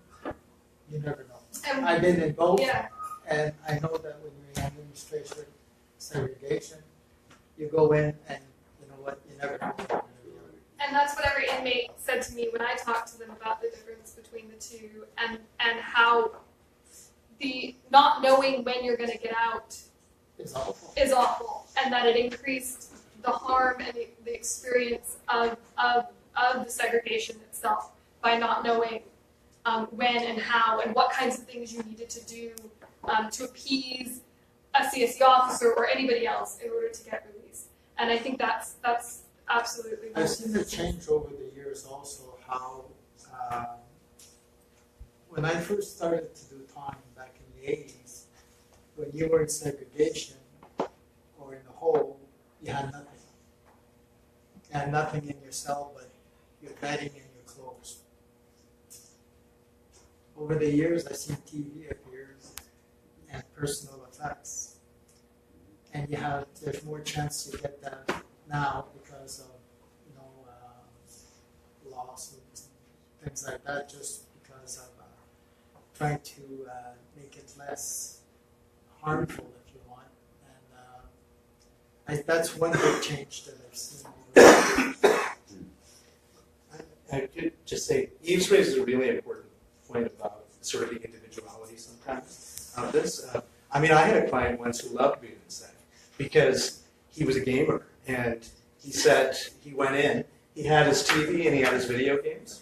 you never know. And I've been in both, yeah. and I know that when you're in administration segregation, you go in and you know what, you never know. And that's what every inmate said to me when I talked to them about the difference between the two and how the not knowing when you're going to get out It's awful. is awful, and that it increased the harm and the experience of the segregation itself by not knowing when and how and what kinds of things you needed to do to appease a CSE officer or anybody else in order to get released. And I think that's absolutely. I've seen it change over the years also how when I first started to do time back in the 80s, when you were in segregation or in the hole, you had nothing. You had nothing in your cell but your bedding and your clothes. Over the years, I've seen TV appears and personal effects. And there's more chance to get that now because of, lawsuits and things like that, just because of trying to make it less harmful, if you want. And that's one big change that I've seen. I could just say, Eve's raises a really important point about sort of the individuality sometimes of this. I had a client once who loved being inside because he was a gamer, and he said he went in, he had his TV and he had his video games,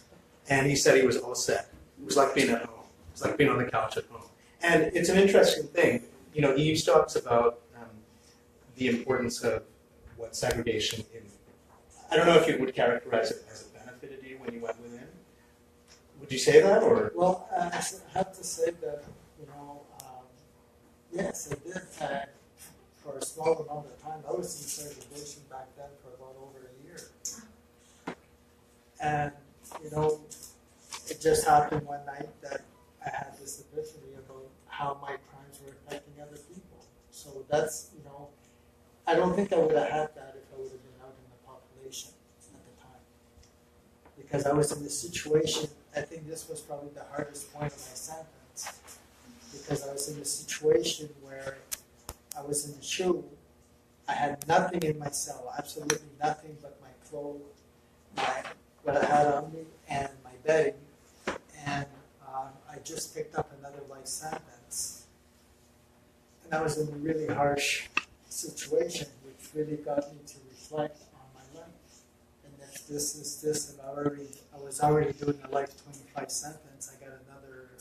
and he said he was all set. It was like being at home. It was like being on the couch at home. And it's an interesting thing. Eves talks about the importance of what segregation in. I don't know if you would characterize it as it benefited you when you went within. Would you say that, or? Well, I have to say that, yes, it did. For a small amount of time, I was in segregation back then for about over a year. And, it just happened one night that I had this epiphany about how my crimes were affecting other people. So that's, I don't think I would have had that if I would have been out in the population at the time. Because I was in this situation, I think this was probably the hardest point of my sentence. Because I was in a situation where I was in the shoe, I had nothing in my cell, absolutely nothing but my clothes, what I had on me, and my bedding, and I just picked up another life sentence. And I was in a really harsh situation, which really got me to reflect on my life. And if this is this, and I was already doing a life 25 sentence, I got another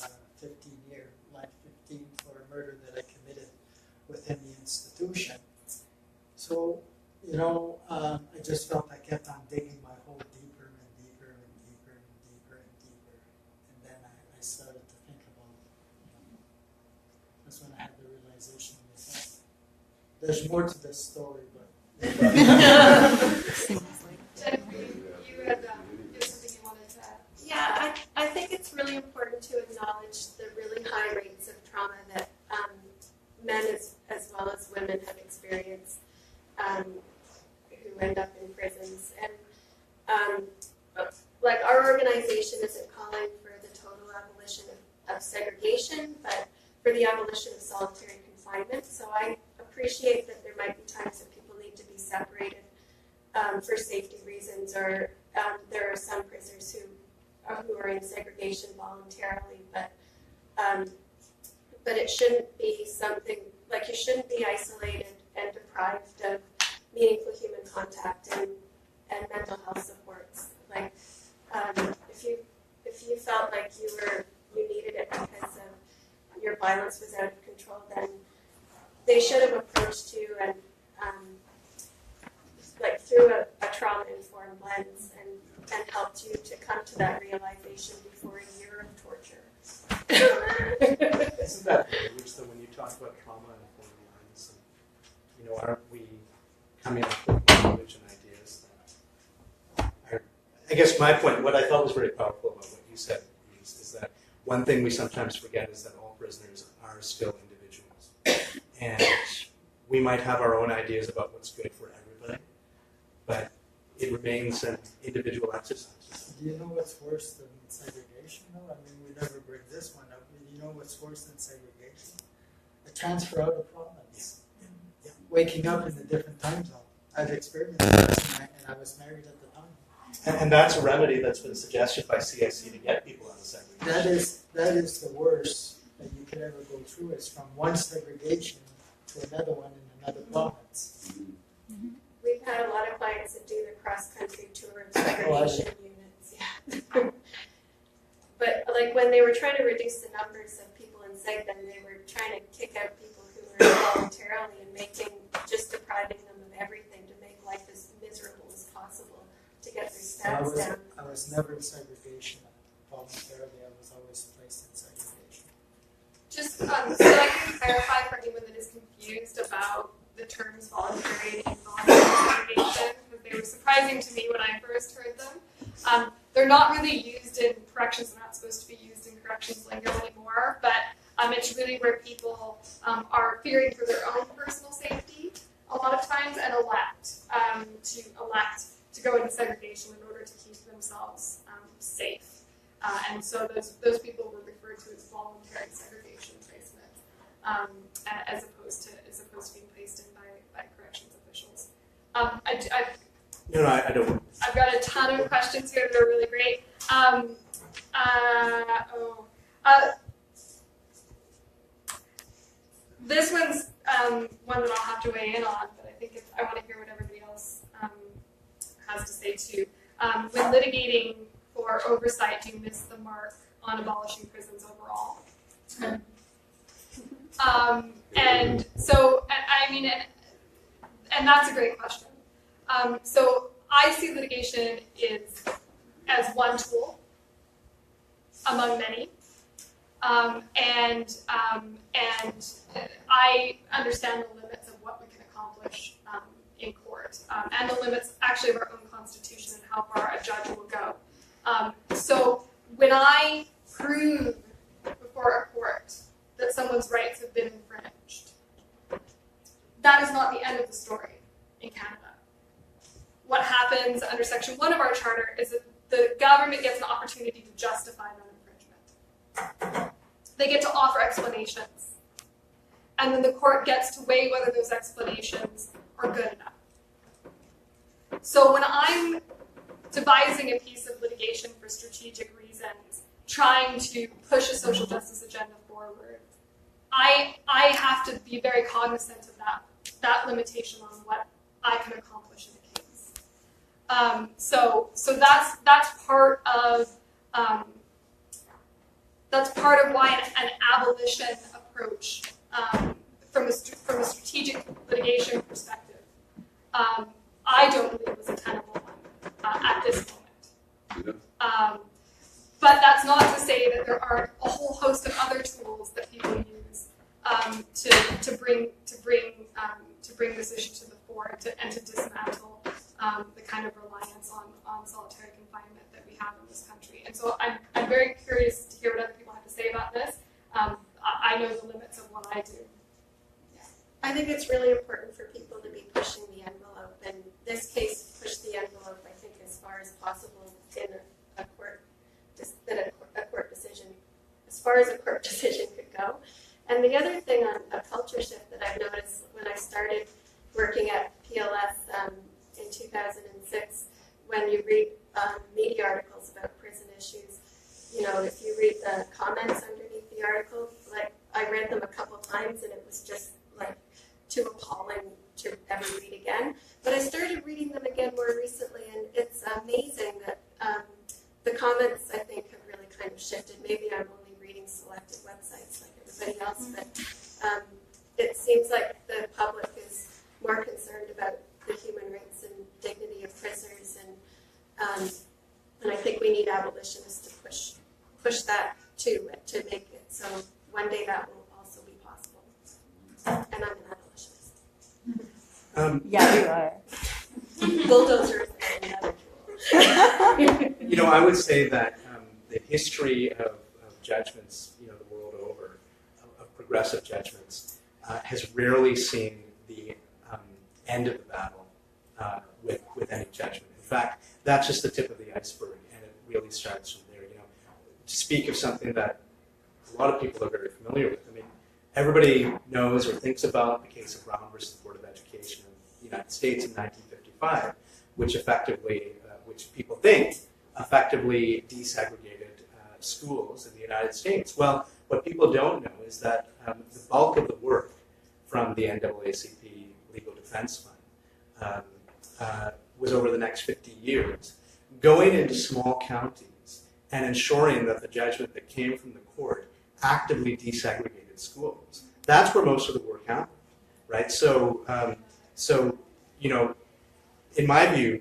15-year, life 15 for a murder that I committed within the institution. So, I just felt I kept on digging my hole deeper and deeper and deeper and deeper and deeper. And then I started to think about, that's when I had the realization was that there's more to this story, but Jennifer, you had something you wanted to add. Yeah, I think it's really important to acknowledge the really high rates of trauma that men as well as women have experienced who end up in prisons. And like our organization isn't calling for the total abolition of segregation, but for the abolition of solitary confinement. So I appreciate that there might be times that people need to be separated for safety reasons, or there are some prisoners who are in segregation voluntarily, but it shouldn't be something, like you shouldn't be isolated and deprived of meaningful human contact and mental health supports. Like if you felt like you needed it because of your violence was out of control, then they should have approached you and like through a trauma-informed lens and helped you to come to that realization before a year of torture. Isn't that language though, when you talk about trauma-informed lens, and, aren't we coming up with language and ideas that are, I guess my point, what I thought was very powerful about what you said is that one thing we sometimes forget is that all prisoners are still individuals. And we might have our own ideas about what's good for everybody, but it remains an individual exercise. do you know what's worse than segregation? though? I mean, we never bring this one up. Do you know what's worse than segregation? A transfer out of province. Yeah. Waking up in a different time zone. I've experienced this, and I was married at the time. And that's a remedy that's been suggested by CIC to get people out of segregation. That is the worst that you could ever go through, is from one segregation to another one in another province. We've had a lot of clients that do the cross-country tour of segregation units. Yeah. But like when they were trying to reduce the numbers of people in seg, then they were trying to kick out people who were voluntarily and just depriving them of everything to make life as miserable as possible to get their stats down. I was never in segregation voluntarily. I was always placed in segregation. Just so I can clarify for anyone that is confused about the terms voluntary and involuntary segregation, because they were surprising to me when I first heard them. They're not really used in corrections. They're not supposed to be used in corrections lingo anymore, but it's really where people are fearing for their own personal safety a lot of times and elect to go into segregation in order to keep themselves safe. And so those people were referred to as voluntary segregation placement, as opposed to being placed in by corrections officials. No, I don't. I've got a ton of questions here that are really great. This one's one that I'll have to weigh in on, but I think I want to hear what everybody else has to say too. When litigating for oversight, do you miss the mark on abolishing prisons overall? And so, I mean, and that's a great question. So I see litigation as one tool among many, and I understand the limits of what we can accomplish in court, and the limits actually of our own constitution and how far a judge will go. So when I prove before a court that someone's rights have been infringed, that is not the end of the story in Canada. What happens under Section 1 of our charter is that the government gets an opportunity to justify that infringement. They get to offer explanations. And then the court gets to weigh whether those explanations are good enough. So when I'm devising a piece of litigation for strategic reasons, trying to push a social justice agenda forward, I have to be very cognizant of that limitation on what I can accomplish in a case. So that's part of why an abolition approach from a strategic litigation perspective, I don't believe was a tenable one at this moment. But that's not to say that there aren't a whole host of other tools that people use to bring this issue to the fore and to dismantle the kind of reliance on solitary confinement that we have in this country. And so I'm very curious to hear what other people have to say about this. I know the limits of what I do. I think it's really important for people to be pushing the envelope, and this case pushed the envelope, I think, as far as possible in a court decision, as far as a court decision could go. And the other thing on a culture shift that I've noticed when I started working at PLS in 2006, when you read media articles about prison issues, you know, if you read the comments underneath the article, like I read them a couple times and it was just like too appalling to ever read again. But I started reading them again more recently, and it's amazing that the comments, I think, have really kind of shifted. Maybe I'm only reading selected websites like everybody else, but it seems like the public is more concerned about the human rights and dignity of prisoners, and I think we need abolitionists to push that too, to make it so one day that will also be possible. And I'm an abolitionist. Yeah, you are. Bulldozers and another tool. You know, I would say that the history of judgments, you know, the world over, of progressive judgments, has rarely seen the end of the battle with any judgment. In fact, that's just the tip of the iceberg, and it really starts from there. You know, to speak of something that a lot of people are very familiar with. I mean, everybody knows or thinks about the case of Brown versus the Board of Education of the United States in 1955, which effectively, which people think effectively desegregated schools in the United States. Well, what people don't know is that the bulk of the work from the NAACP Legal Defense Fund was over the next 50 years, going into small counties and ensuring that the judgment that came from the court actively desegregated schools. That's where most of the work happened, right? So, you know, in my view,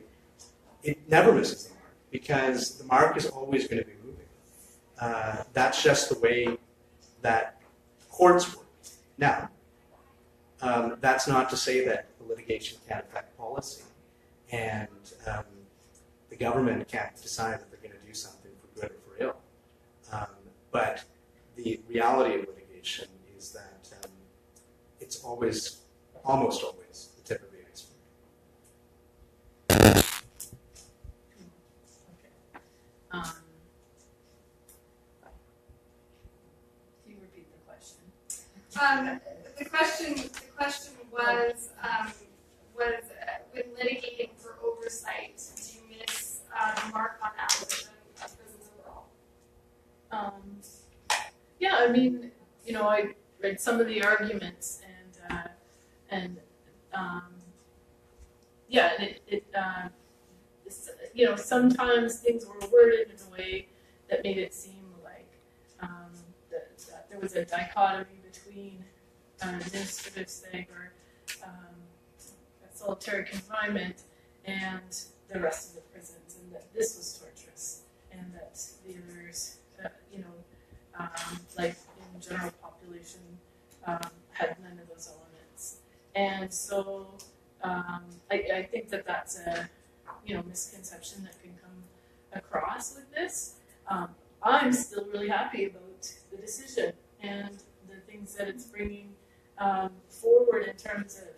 it never misses the mark because the mark is always going to be moving. That's just the way that courts work. Now, that's not to say that the litigation can't affect policy, and the government can't decide that they're going to do something for good or for ill. But the reality of litigation is that it's always, almost always, the tip of the iceberg. Okay. Can you repeat the question? The question was when litigating for oversight, do you miss the mark on abolition of prisons overall? Yeah, I mean, you know, I read some of the arguments, yeah, and you know, sometimes things were worded in a way that made it seem like that there was a dichotomy between administrative seg or solitary confinement and the rest of the prisons, and that this was torturous, and that the others, you know, like in general population, had none of those elements. And so I think that that's a, you know, misconception that can come across with this. I'm still really happy about the decision and the things that it's bringing forward in terms of,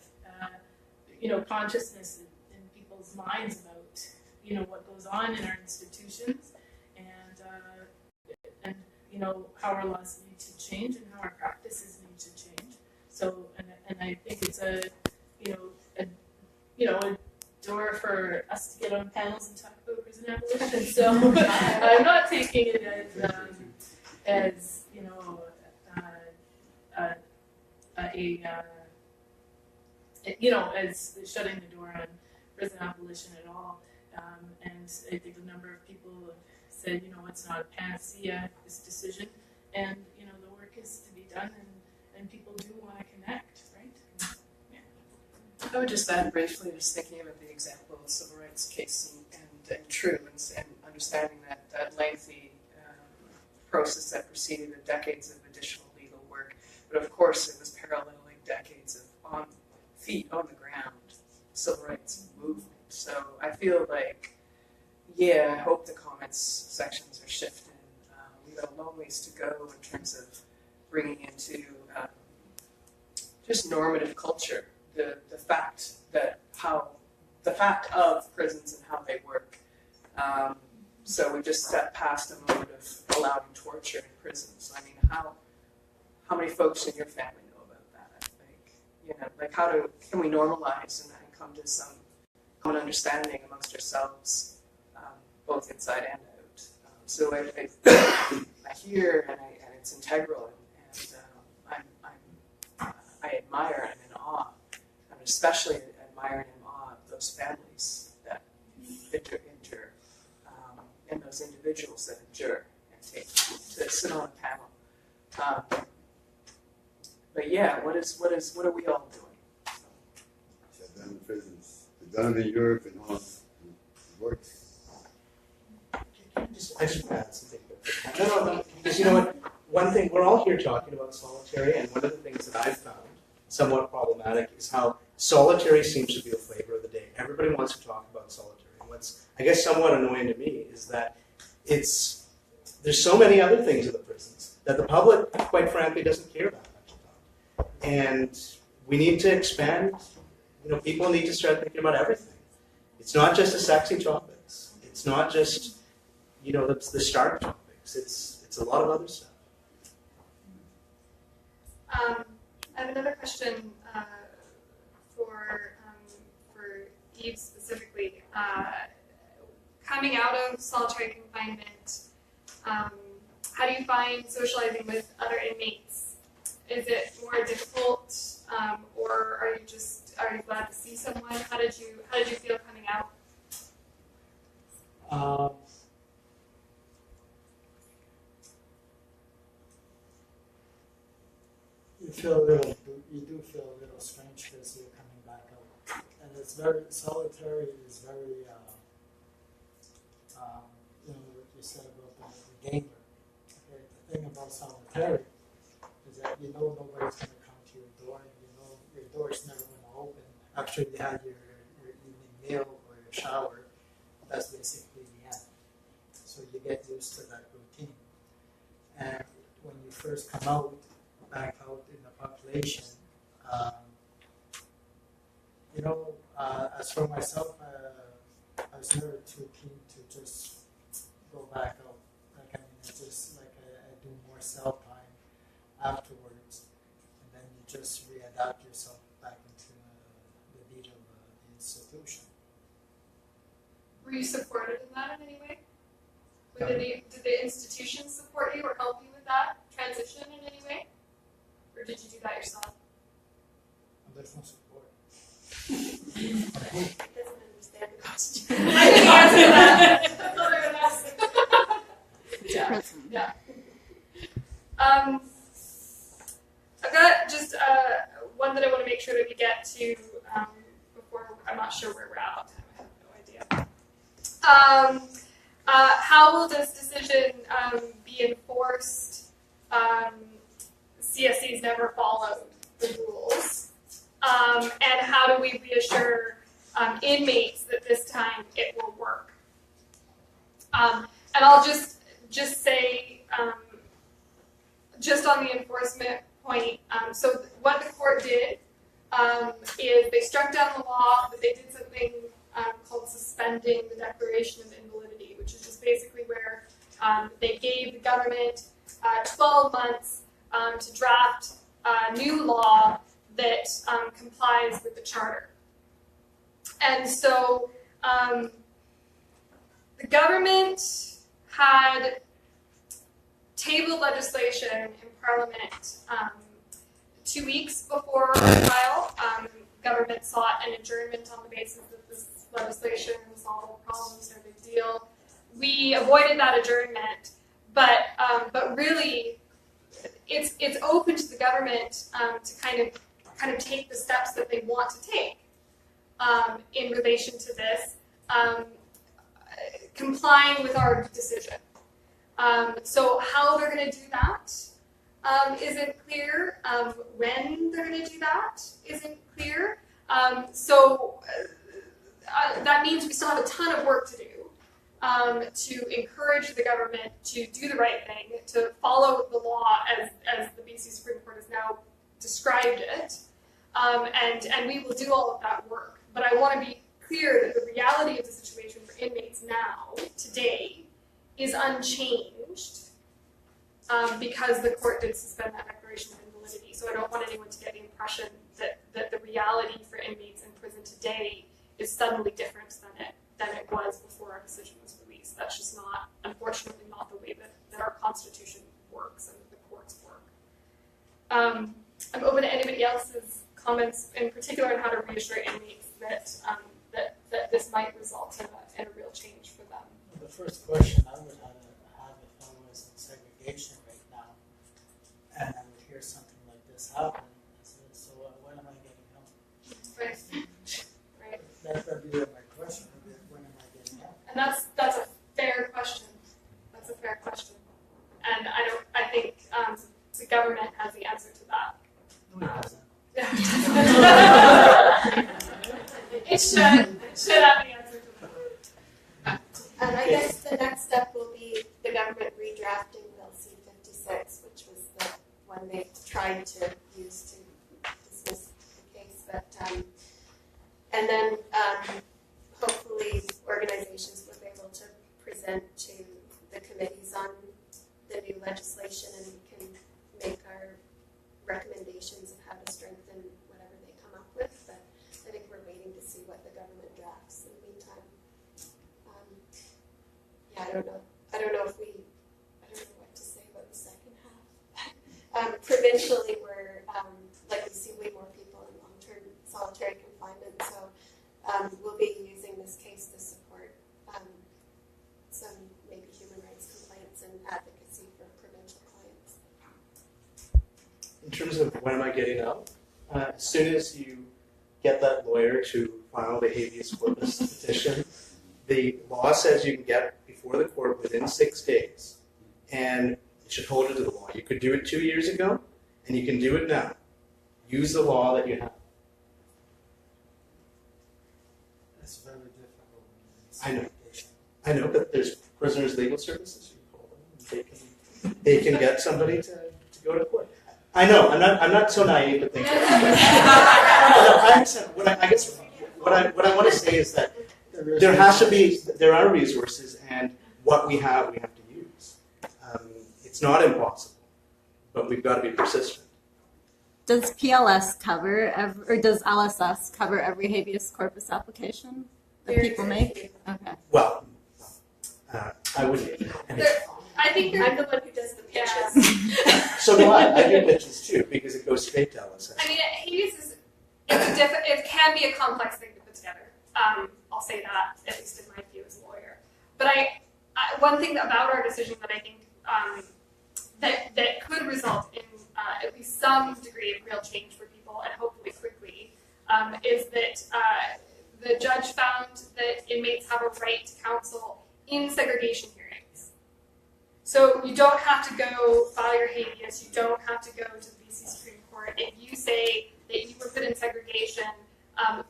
you know, consciousness in people's minds about, you know, what goes on in our institutions, and you know, how our laws need to change and how our practices need to change. So, and I think it's a door for us to get on panels and talk about prison abolition. So I'm not taking it as you know, you know, as shutting the door on prison abolition at all. And I think a number of people have said, you know, it's not a panacea, this decision, and you know, the work is to be done, and people do want to connect, right? Yeah. I would just add briefly, just thinking about the example of the civil rights case and true, and understanding that lengthy process that preceded the decades of additional legal work. But of course, it was feet on the ground civil rights movement. So I feel like, yeah, I hope the comments sections are shifting. We've got a long ways to go in terms of bringing into just normative culture the fact of prisons and how they work. So we just stepped past a mode of allowing torture in prisons. I mean, how many folks in your family know about that? Like can we normalize and come to some common understanding amongst ourselves, both inside and out? So I hear and it's integral, and I admire and I'm in awe. I'm especially admire and in awe of those families that endure, and those individuals that endure and take to sit on a panel. But yeah, what are we all doing? Shut down the prisons. They've done it in Europe and all. It works. I just add something. No, because you know what? One thing, we're all here talking about solitary, and one of the things that I've found somewhat problematic is how solitary seems to be the flavor of the day. Everybody wants to talk about solitary. And what's, I guess, somewhat annoying to me is that there's so many other things in the prisons that the public, quite frankly, doesn't care that much about. And we need to expand, people need to start thinking about everything. It's not just the sexy topics. It's not just, the stark topics. It's a lot of other stuff. I have another question for Eve specifically. Coming out of solitary confinement, how do you find socializing with other inmates? Is it more difficult, or are you glad to see someone? How did you feel coming out? You do feel a little strange because you're coming back out, and it's very solitary. Is very, what you said about the gambler. Okay, the thing about solitary is that nobody's going to come to your door, and your door is never going to open after you had your evening meal or your shower. That's basically the end. So you get used to that routine, and when you first come out, back out in the population, as for myself, I was never too keen to just go back out. It's just like I do more self-time afterwards, and then you just readapt yourself back into the beat of the institution. Were you supported in that in any way? Did the institution support you or help you with that transition in any way? Or did you do that yourself? There's no support. He doesn't understand the question. I didn't answer that. That's what I would ask. Yeah. I've got just one that I want to make sure that we get to before. I'm not sure where we're at. I have no idea. How will this decision be enforced? CSCs never followed the rules. And how do we reassure inmates that this time it will work? And I'll just say, just on the enforcement point, so what the court did is they struck down the law, but they did something called suspending the declaration of invalidity, which is just basically where they gave the government 12 months to draft a new law that complies with the charter. And so the government had tabled legislation in Parliament 2 weeks before our trial. Government sought an adjournment on the basis that this legislation was all problems, no big deal. We avoided that adjournment, but really, it's open to the government to kind of take the steps that they want to take in relation to this, complying with our decision. So how they're going to do that isn't clear. When they're going to do that isn't clear. That means we still have a ton of work to do to encourage the government to do the right thing, to follow the law as the BC Supreme Court has now described it, and we will do all of that work. But I want to be clear that the reality of the situation for inmates now, today, is unchanged because the court did suspend that declaration of invalidity. So I don't want anyone to get the impression that the reality for inmates in prison today is suddenly different than it was before our decision was released. That's just not, unfortunately, not the way that our Constitution works and the courts work. I'm open to anybody else's comments, in particular on how to reassure inmates that this might result in a real change for them. The first question I would have if I was in segregation right now, and I would hear something like this happen, I said, so when am I getting home? Right. Right. That'd be my question. When am I getting home? And that's a fair question. That's a fair question. And I think the government has the answer to that. No, it doesn't. It should have the answer to that. And I guess the next step will be the government redrafting Bill C-56, which was the one they tried to use to dismiss the case. But and then hopefully organizations will be able to present to the committees on the new legislation, and we can make our recommendations of how to strengthen whatever they come up with. But I think we're waiting to see what the government drafts in the meantime. Yeah, I don't know what to say about the second half. Provincially, we're we see way more people in long-term solitary confinement, so we'll be using this case to support some maybe human rights complaints and advocacy for provincial clients. In terms of when am I getting out, as soon as you get that lawyer to file the habeas corpus petition, the law says you can get before the court within 6 days, and you should hold it to the law. You could do it 2 years ago, and you can do it now. Use the law that you have. It's very difficult. I know. I know, but there's prisoners' legal services. You call them. They can get somebody to go to court. I know. I'm not so naive to think that. I understand. What I want to say is that there are resources, and what we have to use. It's not impossible, but we've got to be persistent. Does PLS cover, or does LSS cover every habeas corpus application that people make? Okay. Well, I wouldn't. I think I'm the one who does the pitches. So do I. I do pitches too, because it goes straight to LSS. I mean, habeas it can be a complex thing to put together. I'll say that, at least in my view as a lawyer. But one thing about our decision that I think that could result in at least some degree of real change for people, and hopefully quickly, is that the judge found that inmates have a right to counsel in segregation hearings. So you don't have to go file your habeas, you don't have to go to the BC Supreme Court. If you say that you were put in segregation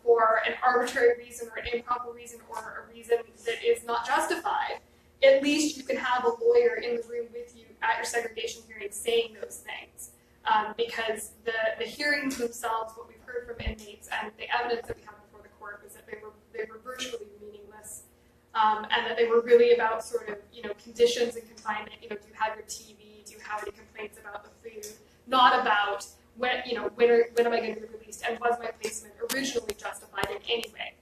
for an arbitrary reason or an improper reason or a reason that is not justified, at least you can have a lawyer in the room with you at your segregation hearing saying those things. Because the hearings themselves, what we've heard from inmates and the evidence that we have before the court was that they were virtually meaningless, and that they were really about sort of, conditions and confinement. Do you have your TV? Do you have any complaints about the food? Not about when am I going to be released, and was my placement originally justified in any way?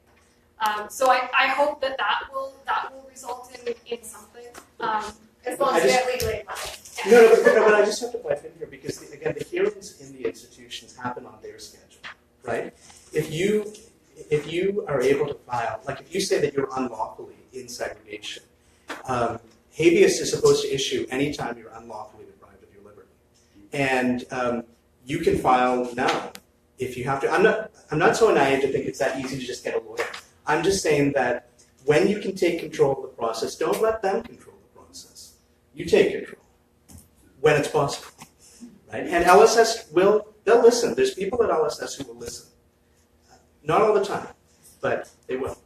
So I hope that will result in something. As long as we have legally advised. No, but I just have to pipe in here because, again, the hearings in the institutions happen on their schedule, right? If you are able to file, like if you say that you're unlawfully in segregation, habeas is supposed to issue anytime you're unlawfully deprived of your liberty. And you can file now if you have to. I'm not so naive to think it's that easy to just get a lawyer. I'm just saying that when you can take control of the process, don't let them control the process. You take control when it's possible, right? And LSS they'll listen. There's people at LSS who will listen. Not all the time, but they will.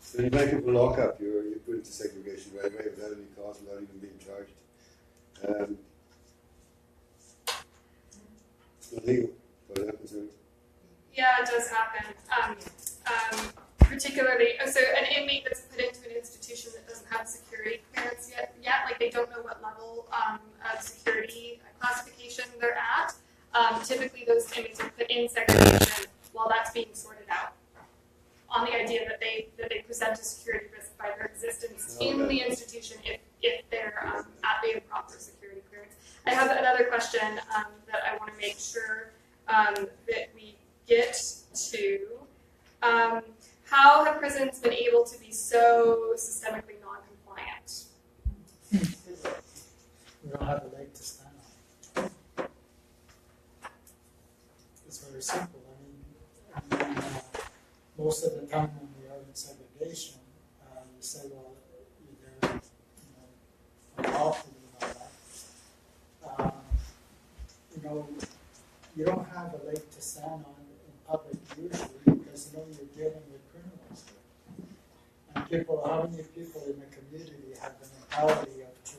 So in Vancouver lockup, you're put into segregation right away without any cause, without even being charged. It's not legal, but it happens. Yeah, it does happen. Particularly, so an inmate that's put into an institution that doesn't have security clearance yet, like they don't know what level of security classification they're at. Typically, those inmates are put in segregation while that's being sorted out, on the idea that they present a security risk by their existence in the institution if they're at the improper security clearance. I have another question that I want to make sure that we get to. How have prisons been able to be so systemically non-compliant? We don't have a leg to stand on. It's very simple. I mean, most of the time when we are in segregation, you say, well, they're unlawfully and all that. You don't have a leg to stand on in public usually because you're dealing with criminals. And how many people in the community have the mentality of to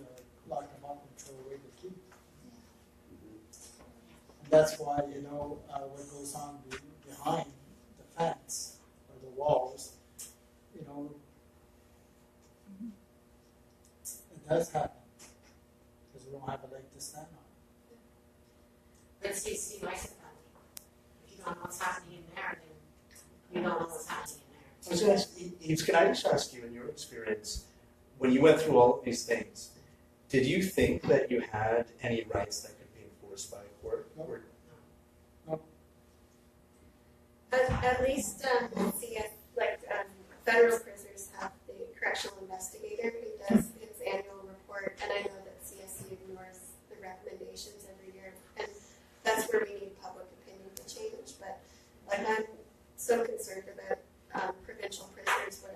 lock them up and throw away the key? And that's why, what goes on behind the fence or the walls, it does happen because we don't have a leg to stand on. But it's see my family. If you don't know what's happening in there, then you don't know what's happening in there. I was going to ask, Eves, can I just ask you, in your experience, when you went through all of these things, did you think that you had any rights that could be enforced by a court? Or? No. At least federal prisoners have the correctional investigator who does his annual report, and I know that CSC ignores the recommendations every year, and that's where we need public opinion to change. But I'm so concerned about provincial prisoners where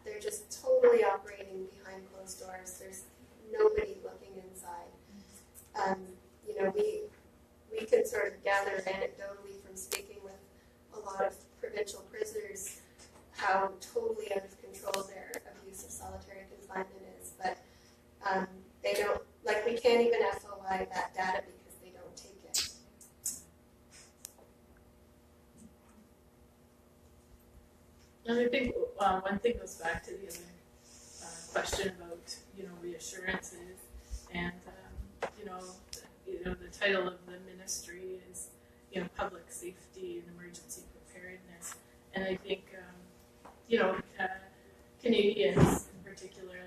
they're just totally operating behind closed doors. There's nobody looking inside. We can sort of gather anecdotally from speaking with a lot of provincial prisoners how totally out of control their abuse of solitary confinement is. But they don't, we can't even FOI that data because they don't take it. And I think one thing goes back to the other question about reassurances, and the title of the ministry is public safety and emergency preparedness, and I think Canadians in particular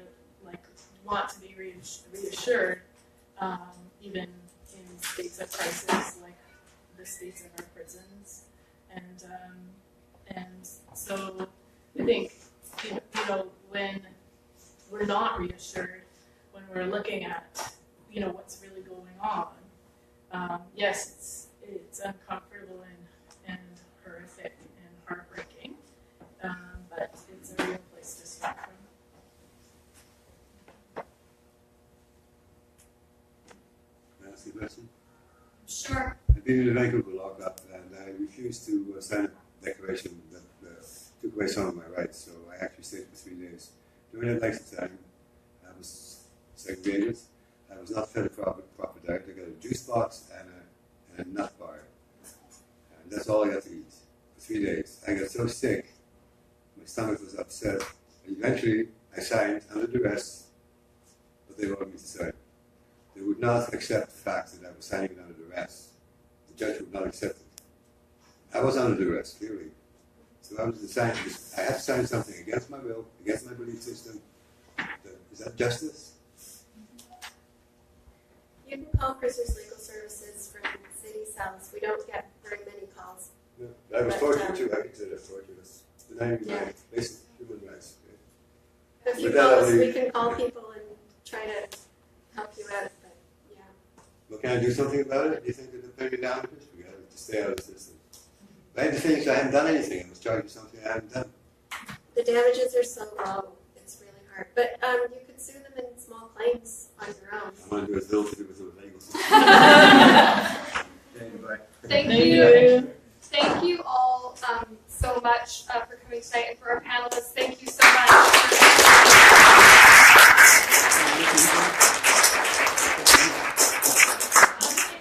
want to be reassured, even in states of crisis like the states of our prisons, and so I think when we're not reassured, when we're looking at what's really going on, yes, it's uncomfortable and horrific and heartbreaking, but it's a real place to start from. Can I ask you a question? Sure. I've been in the Vancouver lockup and I refused to sign a declaration that took away some of my rights, so I actually stayed for 3 days. During that length of time, I was segregated. I was not fed a proper diet. I got a juice box and a nut bar. And that's all I got to eat for 3 days. I got so sick, my stomach was upset. And eventually, I signed under duress what they wanted me to sign. They would not accept the fact that I was signing it under duress. The judge would not accept it. I was under duress, clearly. So I was deciding, I had to sign something against my will, against my belief system. Is that justice? You can call Prisoners Legal Services from city cells. We don't get very many calls. No. I was tortured too. I consider that torture. That's denying my basic human rights. If you call us, we can call people and try to help you out. But yeah. Well, can I do something about it? Do you think that they'll pay me damages? We got to stay out of the system. I had to finish. I hadn't done anything. I was charged with something I hadn't done. The damages are so low. It's really hard. But you could sue them in small claims on your own. I want to do as little to do with the legal system. Thank you. Thank you all so much for coming tonight, and for our panelists, thank you so much.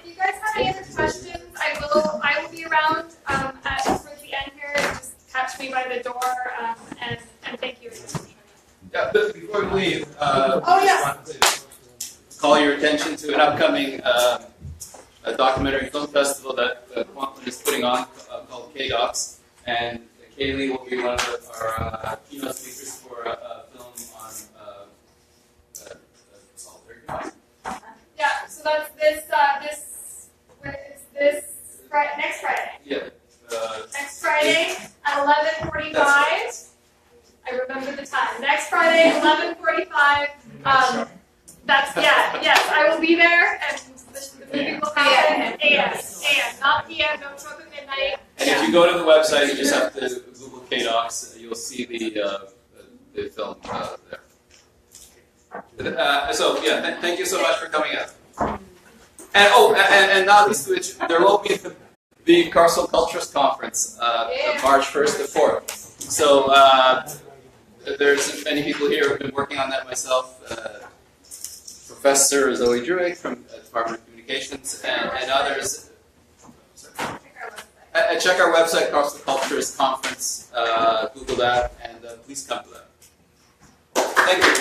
If you guys have any other questions, I will be around towards the end here. Just catch me by the door, and thank you. Yeah, but before we leave, Oh, yes. I just wanted to call your attention to an upcoming a documentary film festival that Confinement is putting on called K-Docs, and Caily will be one of our keynote speakers for a film on solidarity. Yeah, so that's next Friday. Yeah. Next Friday at 11:45. I remember the time. Next Friday, 11:45. Yes, I will be there, and the movie will happen. A.M. Not P.M. Don't show up at midnight. And if you go to the website, you just have to Google K-Docs. You'll see the film there. So yeah, thank you so much for coming out. And not least which, there will be the Carcel Cultures Conference, March 1st to 4th. So there's many people here who have been working on that. Myself, Professor Zoe Druick from the Department of Communications, and others. Check our website, Carcel Cultures Conference. Google that, and please come to that. Thank you.